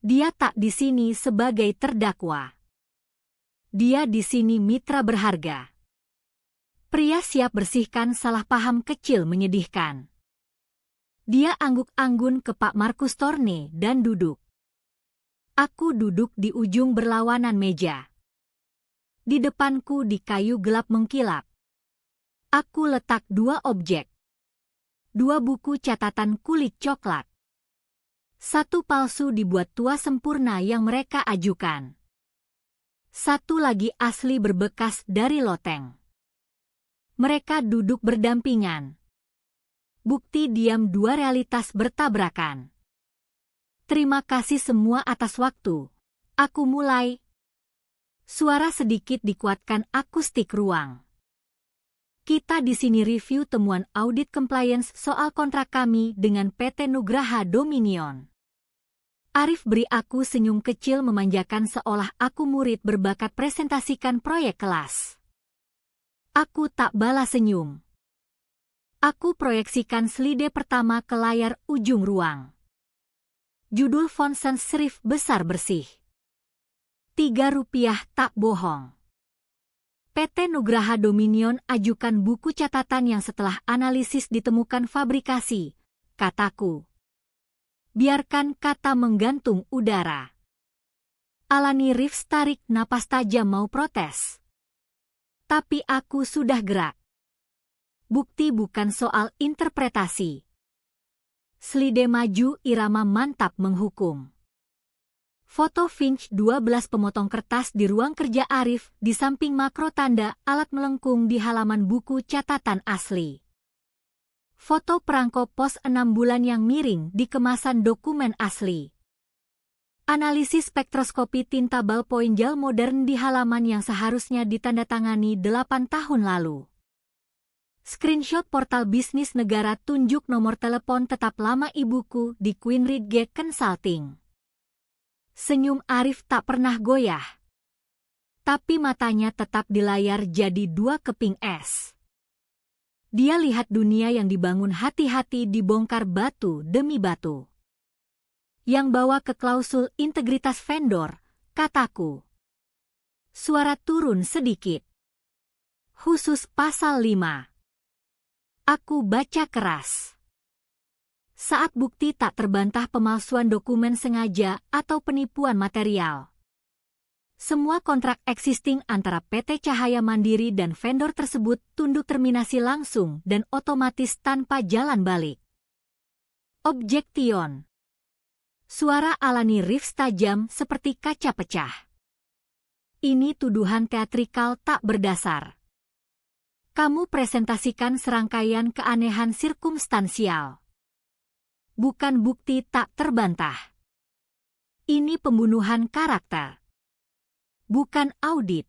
Dia tak di sini sebagai terdakwa. Dia di sini mitra berharga. Pria siap bersihkan salah paham kecil menyedihkan. Dia angguk-anggun ke Pak Markus Torne dan duduk. Aku duduk di ujung berlawanan meja. Di depanku di kayu gelap mengkilap. Aku letak 2 objek. 2 buku catatan kulit coklat. 1 palsu dibuat tua sempurna yang mereka ajukan. 1 lagi asli berbekas dari loteng. Mereka duduk berdampingan. Bukti diam 2 realitas bertabrakan. Terima kasih semua atas waktu. Aku mulai. Suara sedikit dikuatkan akustik ruang. Kita di sini review temuan audit compliance soal kontrak kami dengan PT Nugraha Dominion. Arif beri aku senyum kecil memanjakan seolah aku murid berbakat presentasikan proyek kelas. Aku tak balas senyum. Aku proyeksikan slide pertama ke layar ujung ruang. Judul font sans serif besar bersih. Rp3 tak bohong. PT Nugraha Dominion ajukan buku catatan yang setelah analisis ditemukan fabrikasi, kataku. Biarkan kata menggantung udara. Alani Reeves tarik napas tajam mau protes. Tapi aku sudah gerak. Bukti bukan soal interpretasi. Slide maju irama mantap menghukum. Foto Finch 12 pemotong kertas di ruang kerja Arif di samping makro tanda alat melengkung di halaman buku catatan asli. Foto perangko pos 6 bulan yang miring di kemasan dokumen asli. Analisis spektroskopi tinta ballpoint gel modern di halaman yang seharusnya ditandatangani 8 tahun lalu. Screenshot portal bisnis negara tunjuk nomor telepon tetap lama ibuku di Queen Ridge Consulting. Senyum Arif tak pernah goyah. Tapi matanya tetap di layar jadi 2 keping es. Dia lihat dunia yang dibangun hati-hati dibongkar batu demi batu. Yang bawa ke klausul integritas vendor, kataku. Suara turun sedikit. Khusus pasal 5. Aku baca keras. Saat bukti tak terbantah pemalsuan dokumen sengaja atau penipuan material. Semua kontrak existing antara PT Cahaya Mandiri dan vendor tersebut tunduk terminasi langsung dan otomatis tanpa jalan balik. Objection. Suara Alani Reeves tajam seperti kaca pecah. Ini tuduhan teatrikal tak berdasar. Kamu presentasikan serangkaian keanehan sirkumstansial. Bukan bukti tak terbantah. Ini pembunuhan karakter. Bukan audit.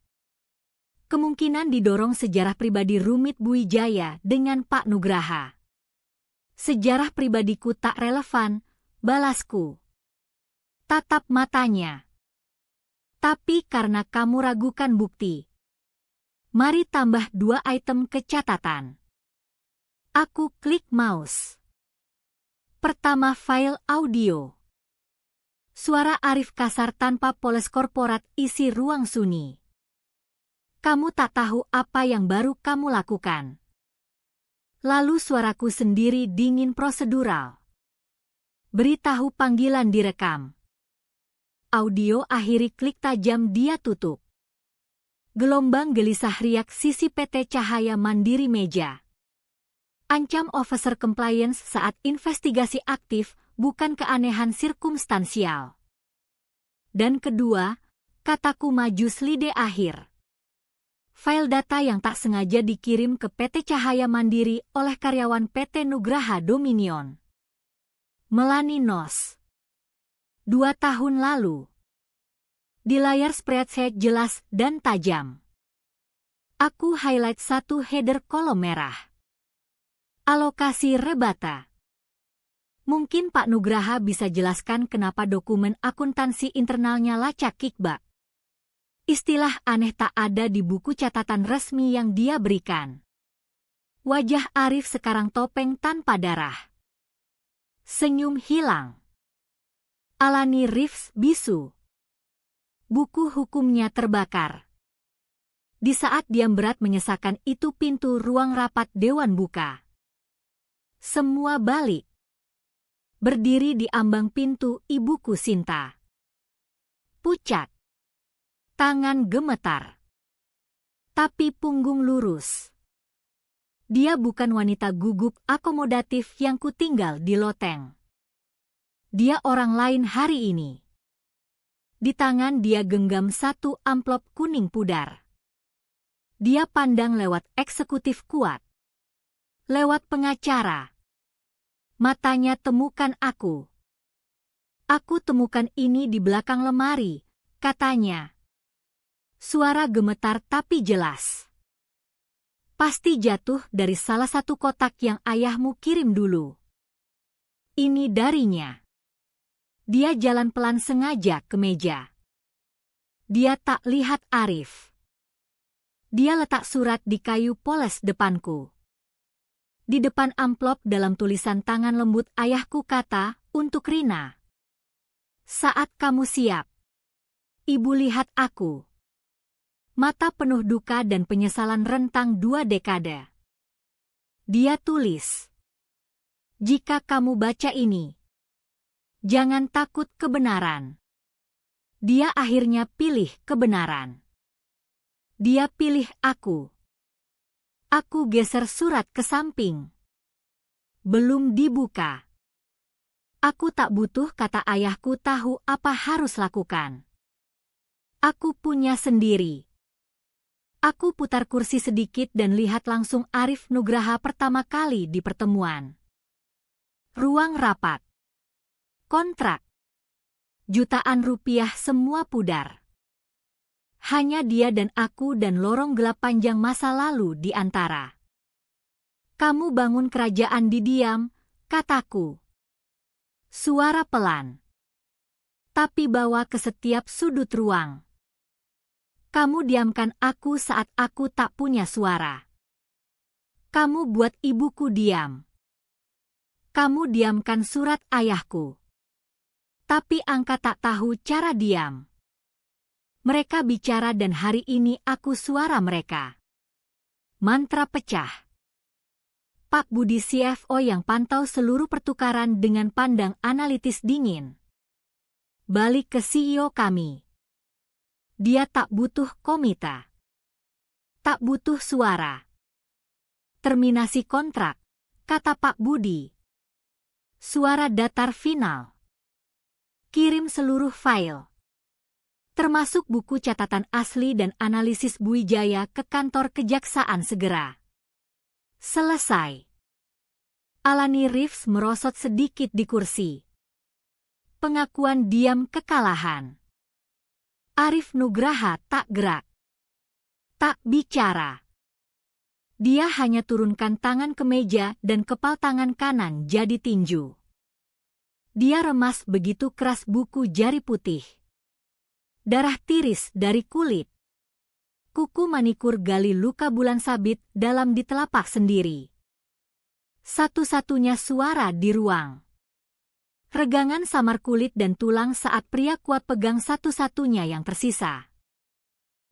Kemungkinan didorong sejarah pribadi rumit Bu Wijaya dengan Pak Nugraha. Sejarah pribadiku tak relevan, balasku. Tatap matanya. Tapi karena kamu ragukan bukti. Mari tambah 2 item ke catatan. Aku klik mouse. Pertama file audio. Suara Arif kasar tanpa poles korporat isi ruang sunyi. Kamu tak tahu apa yang baru kamu lakukan. Lalu suaraku sendiri dingin prosedural. Beritahu panggilan direkam. Audio akhiri klik tajam dia tutup. Gelombang gelisah riak sisi PT Cahaya Mandiri meja. Ancam officer compliance saat investigasi aktif, bukan keanehan sirkumstansial. Dan kedua, kataku maju slide akhir. File data yang tak sengaja dikirim ke PT Cahaya Mandiri oleh karyawan PT Nugraha Dominion. Melani Nos. 2 tahun lalu. Di layar spreadsheet jelas dan tajam. Aku highlight 1 header kolom merah. Alokasi rebata. Mungkin Pak Nugraha bisa jelaskan kenapa dokumen akuntansi internalnya lacak kickback. Istilah aneh tak ada di buku catatan resmi yang dia berikan. Wajah Arif sekarang topeng tanpa darah. Senyum hilang. Alani Reeves bisu. Buku hukumnya terbakar. Di saat diam berat menyesakan itu pintu ruang rapat dewan buka. Semua balik. Berdiri di ambang pintu ibuku Sinta. Pucat. Tangan gemetar. Tapi punggung lurus. Dia bukan wanita gugup akomodatif yang kutinggal di loteng. Dia orang lain hari ini. Di tangan dia genggam 1 amplop kuning pudar. Dia pandang lewat eksekutif kuat. Lewat pengacara. Matanya temukan aku. Aku temukan ini di belakang lemari, katanya. Suara gemetar tapi jelas. Pasti jatuh dari salah satu kotak yang ayahmu kirim dulu. Ini darinya. Dia jalan pelan sengaja ke meja. Dia tak lihat Arif. Dia letak surat di kayu poles depanku. Di depan amplop dalam tulisan tangan lembut ayahku kata, untuk Rina. Saat kamu siap. Ibu lihat aku. Mata penuh duka dan penyesalan rentang 2 dekade. Dia tulis. Jika kamu baca ini, jangan takut kebenaran. Dia akhirnya pilih kebenaran. Dia pilih aku. Aku geser surat ke samping. Belum dibuka. Aku tak butuh kata ayahku tahu apa harus lakukan. Aku punya sendiri. Aku putar kursi sedikit dan lihat langsung Arif Nugraha pertama kali di pertemuan. Ruang rapat. Kontrak. Jutaan rupiah semua pudar. Hanya dia dan aku dan lorong gelap panjang masa lalu di antara. Kamu bangun kerajaan di diam, kataku. Suara pelan. Tapi bawa ke setiap sudut ruang. Kamu diamkan aku saat aku tak punya suara. Kamu buat ibuku diam. Kamu diamkan surat ayahku. Tapi Angka tak tahu cara diam. Mereka bicara dan hari ini aku suara mereka. Mantra pecah. Pak Budi CFO yang pantau seluruh pertukaran dengan pandang analitis dingin. Balik ke CEO kami. Dia tak butuh komita. Tak butuh suara. Terminasi kontrak, kata Pak Budi. Suara datar final. Kirim seluruh file. Termasuk buku catatan asli dan analisis Buwijaya ke kantor kejaksaan segera. Selesai. Alani Reeves merosot sedikit di kursi. Pengakuan diam kekalahan. Arif Nugraha tak gerak. Tak bicara. Dia hanya turunkan tangan ke meja dan kepal tangan kanan jadi tinju. Dia remas begitu keras buku jari putih. Darah tiris dari kulit. Kuku manikur gali luka bulan sabit dalam di telapak sendiri. Satu-satunya suara di ruang. Regangan samar kulit dan tulang saat pria kuat pegang satu-satunya yang tersisa.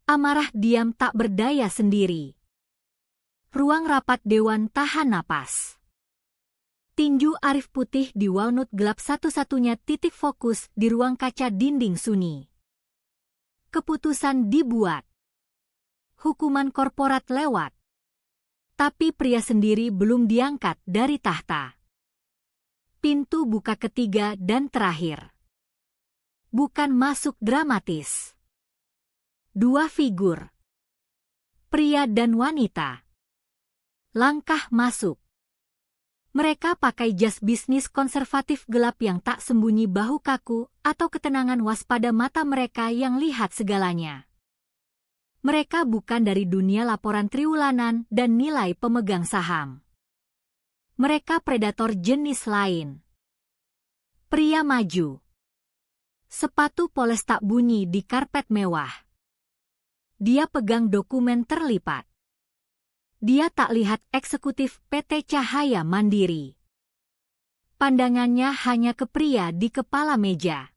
Amarah diam tak berdaya sendiri. Ruang rapat dewan tahan napas. Tinju Arif putih di walnut gelap satu-satunya titik fokus di ruang kaca dinding sunyi. Keputusan dibuat. Hukuman korporat lewat. Tapi pria sendiri belum diangkat dari tahta. Pintu buka ketiga dan terakhir. Bukan masuk dramatis. 2 figur. Pria dan wanita. Langkah masuk. Mereka pakai jas bisnis konservatif gelap yang tak sembunyi bahu kaku atau ketenangan waspada mata mereka yang lihat segalanya. Mereka bukan dari dunia laporan triwulanan dan nilai pemegang saham. Mereka predator jenis lain. Pria maju. Sepatu poles tak bunyi di karpet mewah. Dia pegang dokumen terlipat. Dia tak lihat eksekutif PT Cahaya Mandiri. Pandangannya hanya ke pria di kepala meja.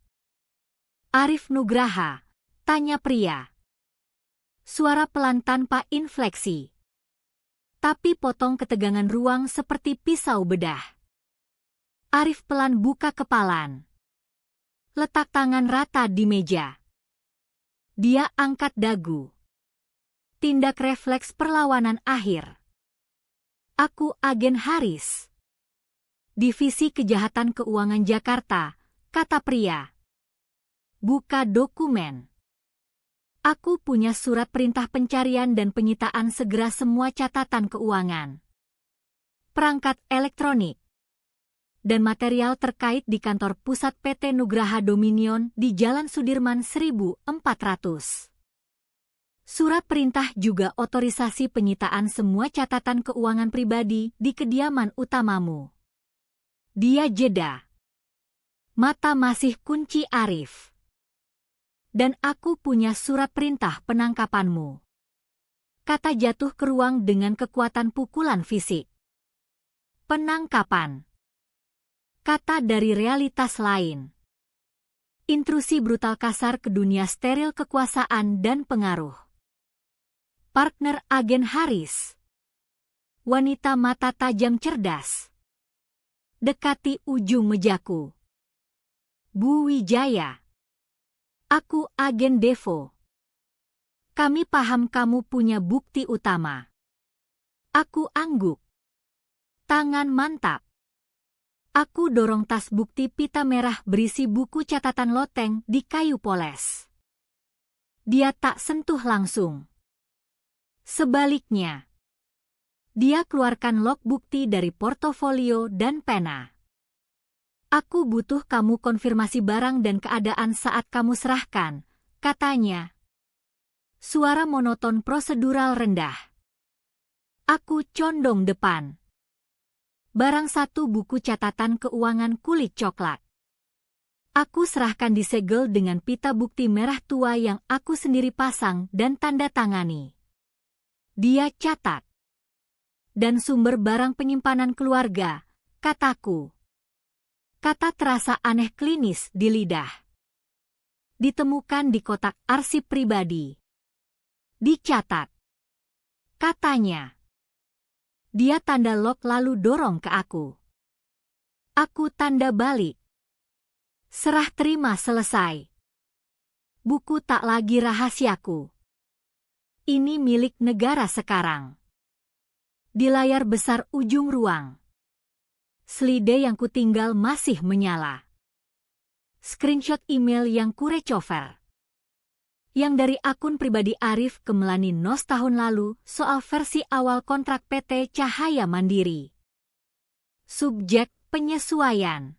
Arif Nugraha, tanya pria. Suara pelan tanpa infleksi. Tapi potong ketegangan ruang seperti pisau bedah. Arif pelan buka kepalan. Letak tangan rata di meja. Dia angkat dagu. Tindak refleks perlawanan akhir. Aku agen Haris. Divisi Kejahatan Keuangan Jakarta, kata pria. Buka dokumen. Aku punya surat perintah pencarian dan penyitaan segera semua catatan keuangan. Perangkat elektronik. Dan material terkait di kantor pusat PT Nugraha Dominion di Jalan Sudirman 1400. Surat perintah juga otorisasi penyitaan semua catatan keuangan pribadi di kediaman utamamu. Dia jeda. Mata masih kunci Arif. Dan aku punya surat perintah penangkapanmu. Kata jatuh ke ruang dengan kekuatan pukulan fisik. Penangkapan. Kata dari realitas lain. Intrusi brutal kasar ke dunia steril kekuasaan dan pengaruh. Partner agen Haris. Wanita mata tajam cerdas. Dekati ujung mejaku. Bu Wijaya. Aku agen Devo. Kami paham kamu punya bukti utama. Aku angguk. Tangan mantap. Aku dorong tas bukti pita merah berisi buku catatan loteng di kayu poles. Dia tak sentuh langsung. Sebaliknya, dia keluarkan log bukti dari portofolio dan pena. Aku butuh kamu konfirmasi barang dan keadaan saat kamu serahkan, katanya. Suara monoton prosedural rendah. Aku condong depan. Barang satu buku catatan keuangan kulit coklat. Aku serahkan disegel dengan pita bukti merah tua yang aku sendiri pasang dan tanda tangani. Dia catat. Dan sumber barang penyimpanan keluarga, kataku. Kata terasa aneh klinis di lidah. Ditemukan di kotak arsip pribadi. Dicatat. Katanya. Dia tanda lock lalu dorong ke aku. Aku tanda balik. Serah terima selesai. Buku tak lagi rahasiaku. Ini milik negara sekarang. Di layar besar ujung ruang. Slide yang kutinggal masih menyala. Screenshot email yang kurecover. Yang dari akun pribadi Arif ke Melani Nos tahun lalu soal versi awal kontrak PT Cahaya Mandiri. Subjek penyesuaian.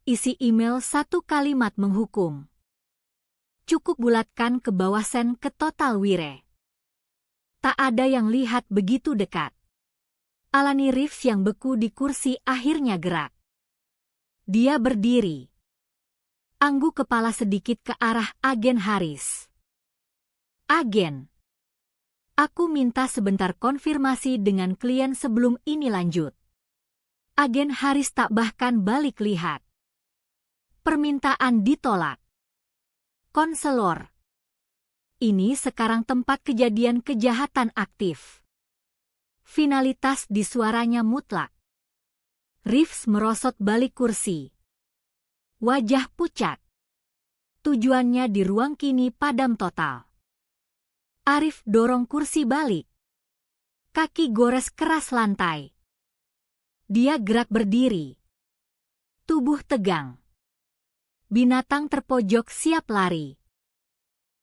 Isi email satu kalimat menghukum. Cukup bulatkan ke bawah sen ke total wire. Tak ada yang lihat begitu dekat. Alani Rifs yang beku di kursi akhirnya gerak. Dia berdiri. Angguk kepala sedikit ke arah agen Haris. Agen. Aku minta sebentar konfirmasi dengan klien sebelum ini lanjut. Agen Haris tak bahkan balik lihat. Permintaan ditolak. Konselor. Ini sekarang tempat kejadian kejahatan aktif. Finalitas di suaranya mutlak. Rifs merosot balik kursi. Wajah pucat. Tujuannya di ruang kini padam total. Arif dorong kursi balik. Kaki gores keras lantai. Dia gerak berdiri. Tubuh tegang. Binatang terpojok siap lari.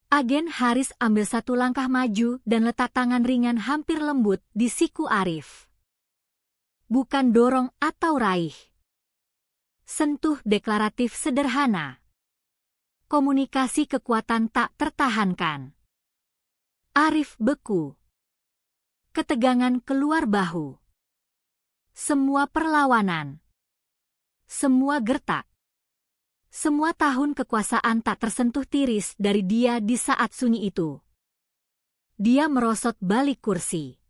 Agen Haris ambil satu langkah maju dan letak tangan ringan hampir lembut di siku Arif. Bukan dorong atau raih. Sentuh deklaratif sederhana. Komunikasi kekuatan tak tertahankan. Arif beku. Ketegangan keluar bahu. Semua perlawanan. Semua gertak. Semua tahun kekuasaan tak tersentuh tiris dari dia di saat sunyi itu. Dia merosot balik kursi.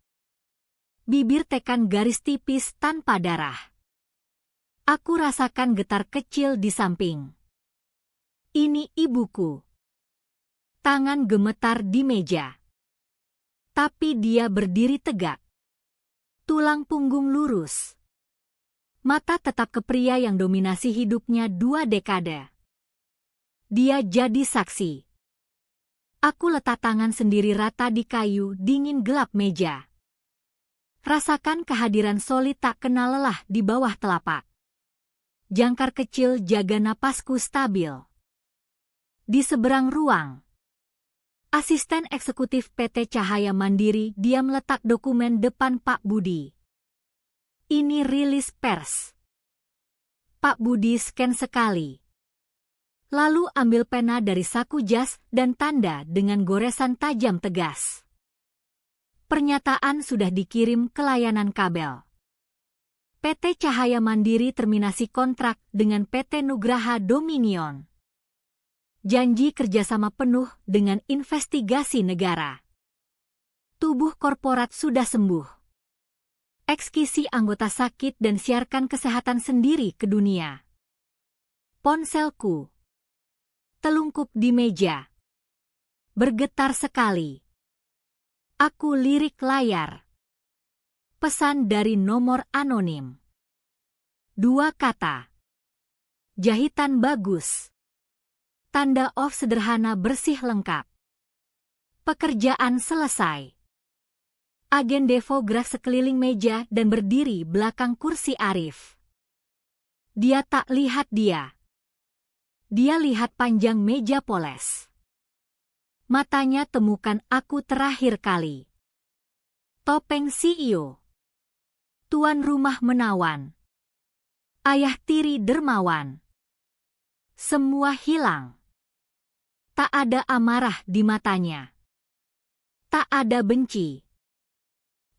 Bibir tekan garis tipis tanpa darah. Aku rasakan getar kecil di samping. Ini ibuku. Tangan gemetar di meja. Tapi dia berdiri tegak. Tulang punggung lurus. Mata tetap ke pria yang dominasi hidupnya 2 dekade. Dia jadi saksi. Aku letak tangan sendiri rata di kayu dingin gelap meja. Rasakan kehadiran solid tak kenal lelah di bawah telapak. Jangkar kecil jaga napasku stabil. Di seberang ruang. Asisten eksekutif PT Cahaya Mandiri diam letak dokumen depan Pak Budi. Ini rilis pers. Pak Budi scan sekali. Lalu ambil pena dari saku jas dan tanda dengan goresan tajam tegas. Pernyataan sudah dikirim ke layanan kabel. PT Cahaya Mandiri terminasi kontrak dengan PT Nugraha Dominion. Janji kerjasama penuh dengan investigasi negara. Tubuh korporat sudah sembuh. Ekskisi anggota sakit dan siarkan kesehatan sendiri ke dunia. Ponselku telungkup di meja. Bergetar sekali. Aku lirik layar. Pesan dari nomor anonim. 2 kata. Jahitan bagus. Tanda off sederhana bersih lengkap. Pekerjaan selesai. Agen Devo gerak sekeliling meja dan berdiri belakang kursi Arif. Dia tak lihat dia. Dia lihat panjang meja poles. Matanya temukan aku terakhir kali. Topeng CEO. Tuan rumah menawan. Ayah tiri dermawan. Semua hilang. Tak ada amarah di matanya. Tak ada benci.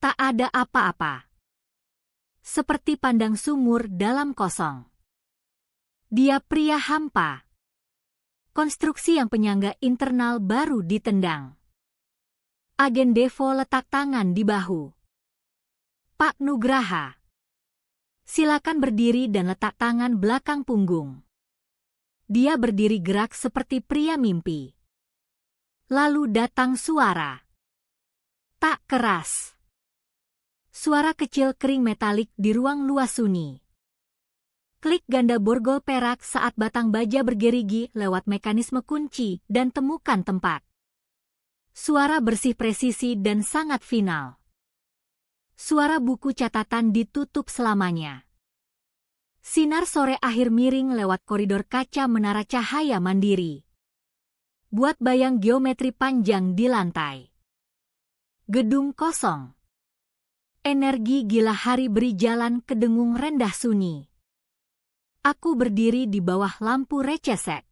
Tak ada apa-apa. Seperti pandang sumur dalam kosong. Dia pria hampa. Konstruksi yang penyangga internal baru ditendang. Agen Devo letak tangan di bahu. Pak Nugraha. Silakan berdiri dan letak tangan belakang punggung. Dia berdiri gerak seperti pria mimpi. Lalu datang suara. Tak keras. Suara kecil kering metalik di ruang luas sunyi. Klik ganda borgol perak saat batang baja bergerigi lewat mekanisme kunci dan temukan tempat. Suara bersih presisi dan sangat final. Suara buku catatan ditutup selamanya. Sinar sore akhir miring lewat koridor kaca menara Cahaya Mandiri. Buat bayang geometri panjang di lantai. Gedung kosong. Energi gila hari beri jalan ke dengung rendah sunyi. Aku berdiri di bawah lampu recesek.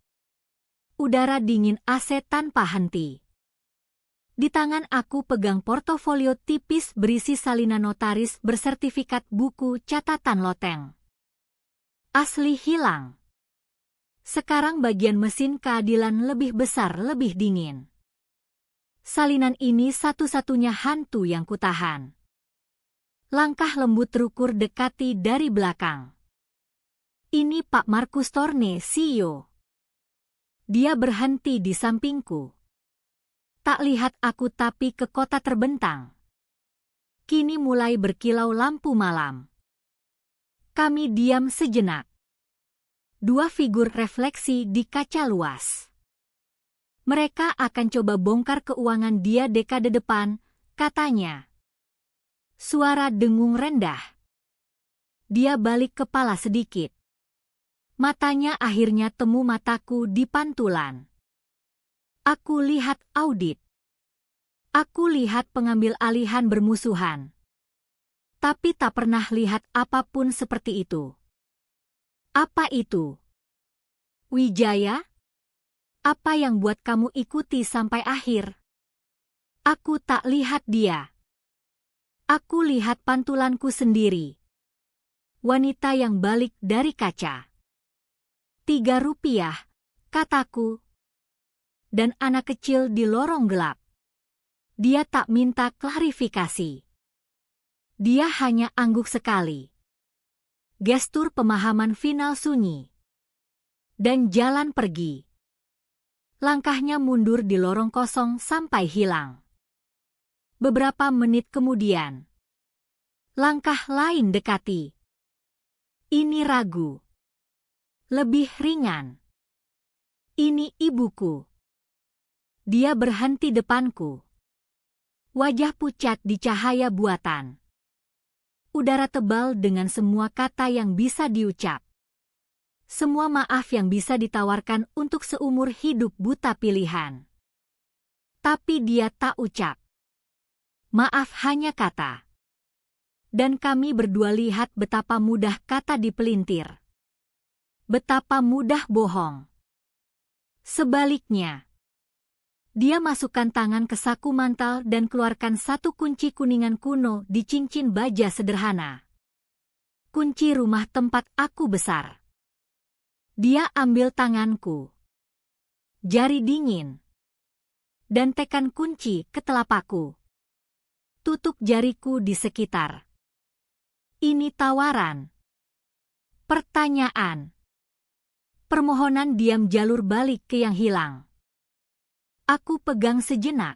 Udara dingin AC tanpa henti. Di tangan aku pegang portofolio tipis berisi salinan notaris bersertifikat buku catatan loteng. Asli hilang. Sekarang bagian mesin keadilan lebih besar lebih dingin. Salinan ini satu-satunya hantu yang kutahan. Langkah lembut terukur dekati dari belakang. Ini Pak Markus Torne, CEO. Dia berhenti di sampingku. Tak lihat aku tapi ke kota terbentang. Kini mulai berkilau lampu malam. Kami diam sejenak. 2 figur refleksi di kaca luas. Mereka akan coba bongkar keuangan dia dekade depan, katanya. Suara dengung rendah. Dia balik kepala sedikit. Matanya akhirnya temu mataku di pantulan. Aku lihat audit. Aku lihat pengambil alihan bermusuhan. Tapi tak pernah lihat apapun seperti itu. Apa itu? Wijaya? Apa yang buat kamu ikuti sampai akhir? Aku tak lihat dia. Aku lihat pantulanku sendiri. Wanita yang balik dari kaca. 3 rupiah, kataku. Dan anak kecil di lorong gelap. Dia tak minta klarifikasi. Dia hanya angguk sekali. Gestur pemahaman final sunyi. Dan jalan pergi. Langkahnya mundur di lorong kosong sampai hilang. Beberapa menit kemudian, langkah lain dekati. Ini ragu. Lebih ringan. Ini ibuku. Dia berhenti depanku. Wajah pucat di cahaya buatan. Udara tebal dengan semua kata yang bisa diucap. Semua maaf yang bisa ditawarkan untuk seumur hidup buta pilihan. Tapi dia tak ucap. Maaf hanya kata. Dan kami berdua lihat betapa mudah kata dipelintir. Betapa mudah bohong. Sebaliknya, dia masukkan tangan ke saku mantel dan keluarkan 1 kunci kuningan kuno di cincin baja sederhana. Kunci rumah tempat aku besar. Dia ambil tanganku. Jari dingin. Dan tekan kunci ke telapakku. Tutup jariku di sekitar. Ini tawaran. Pertanyaan. Permohonan diam jalur balik ke yang hilang. Aku pegang sejenak.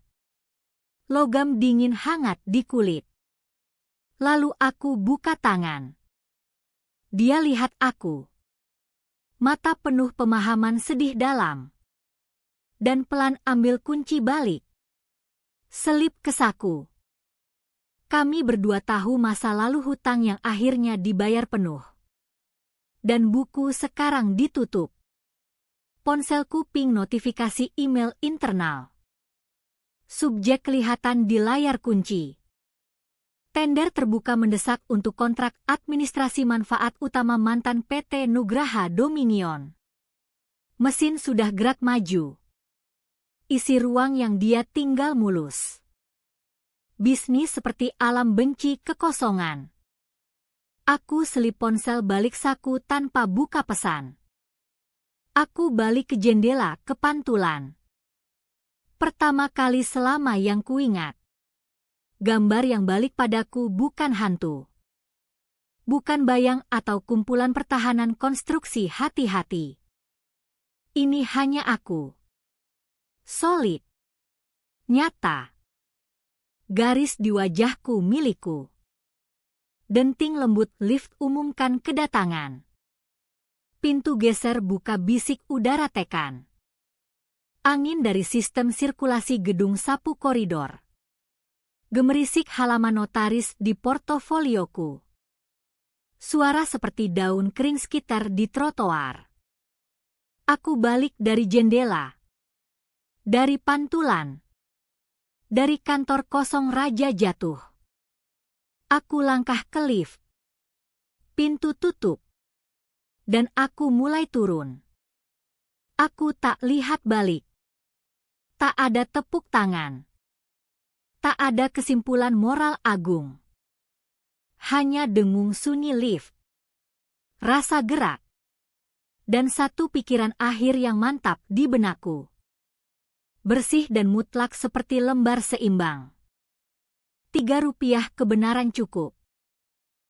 Logam dingin hangat di kulit. Lalu aku buka tangan. Dia lihat aku. Mata penuh pemahaman sedih dalam. Dan pelan ambil kunci balik. Selip ke saku. Kami berdua tahu masa lalu hutang yang akhirnya dibayar penuh. Dan buku sekarang ditutup. Ponselku ping notifikasi email internal. Subjek kelihatan di layar kunci. Tender terbuka mendesak untuk kontrak administrasi manfaat utama mantan PT Nugraha Dominion. Mesin sudah gerak maju. Isi ruang yang dia tinggal mulus. Bisnis seperti alam benci kekosongan. Aku selip ponsel balik saku tanpa buka pesan. Aku balik ke jendela ke pantulan. Pertama kali selama yang kuingat. Gambar yang balik padaku bukan hantu. Bukan bayang atau kumpulan pertahanan konstruksi hati-hati. Ini hanya aku. Solid. Nyata. Garis di wajahku milikku. Denting lembut lift umumkan kedatangan. Pintu geser buka bisik udara tekan. Angin dari sistem sirkulasi gedung sapu koridor. Gemerisik halaman notaris di portofolioku. Suara seperti daun kering sekitar di trotoar. Aku balik dari jendela. Dari pantulan. Dari kantor kosong Raja Jatuh. Aku langkah ke lift. Pintu tutup. Dan aku mulai turun. Aku tak lihat balik. Tak ada tepuk tangan. Tak ada kesimpulan moral agung. Hanya dengung sunyi lift. Rasa gerak. Dan satu pikiran akhir yang mantap di benakku. Bersih dan mutlak seperti lembar seimbang. 3 rupiah kebenaran cukup.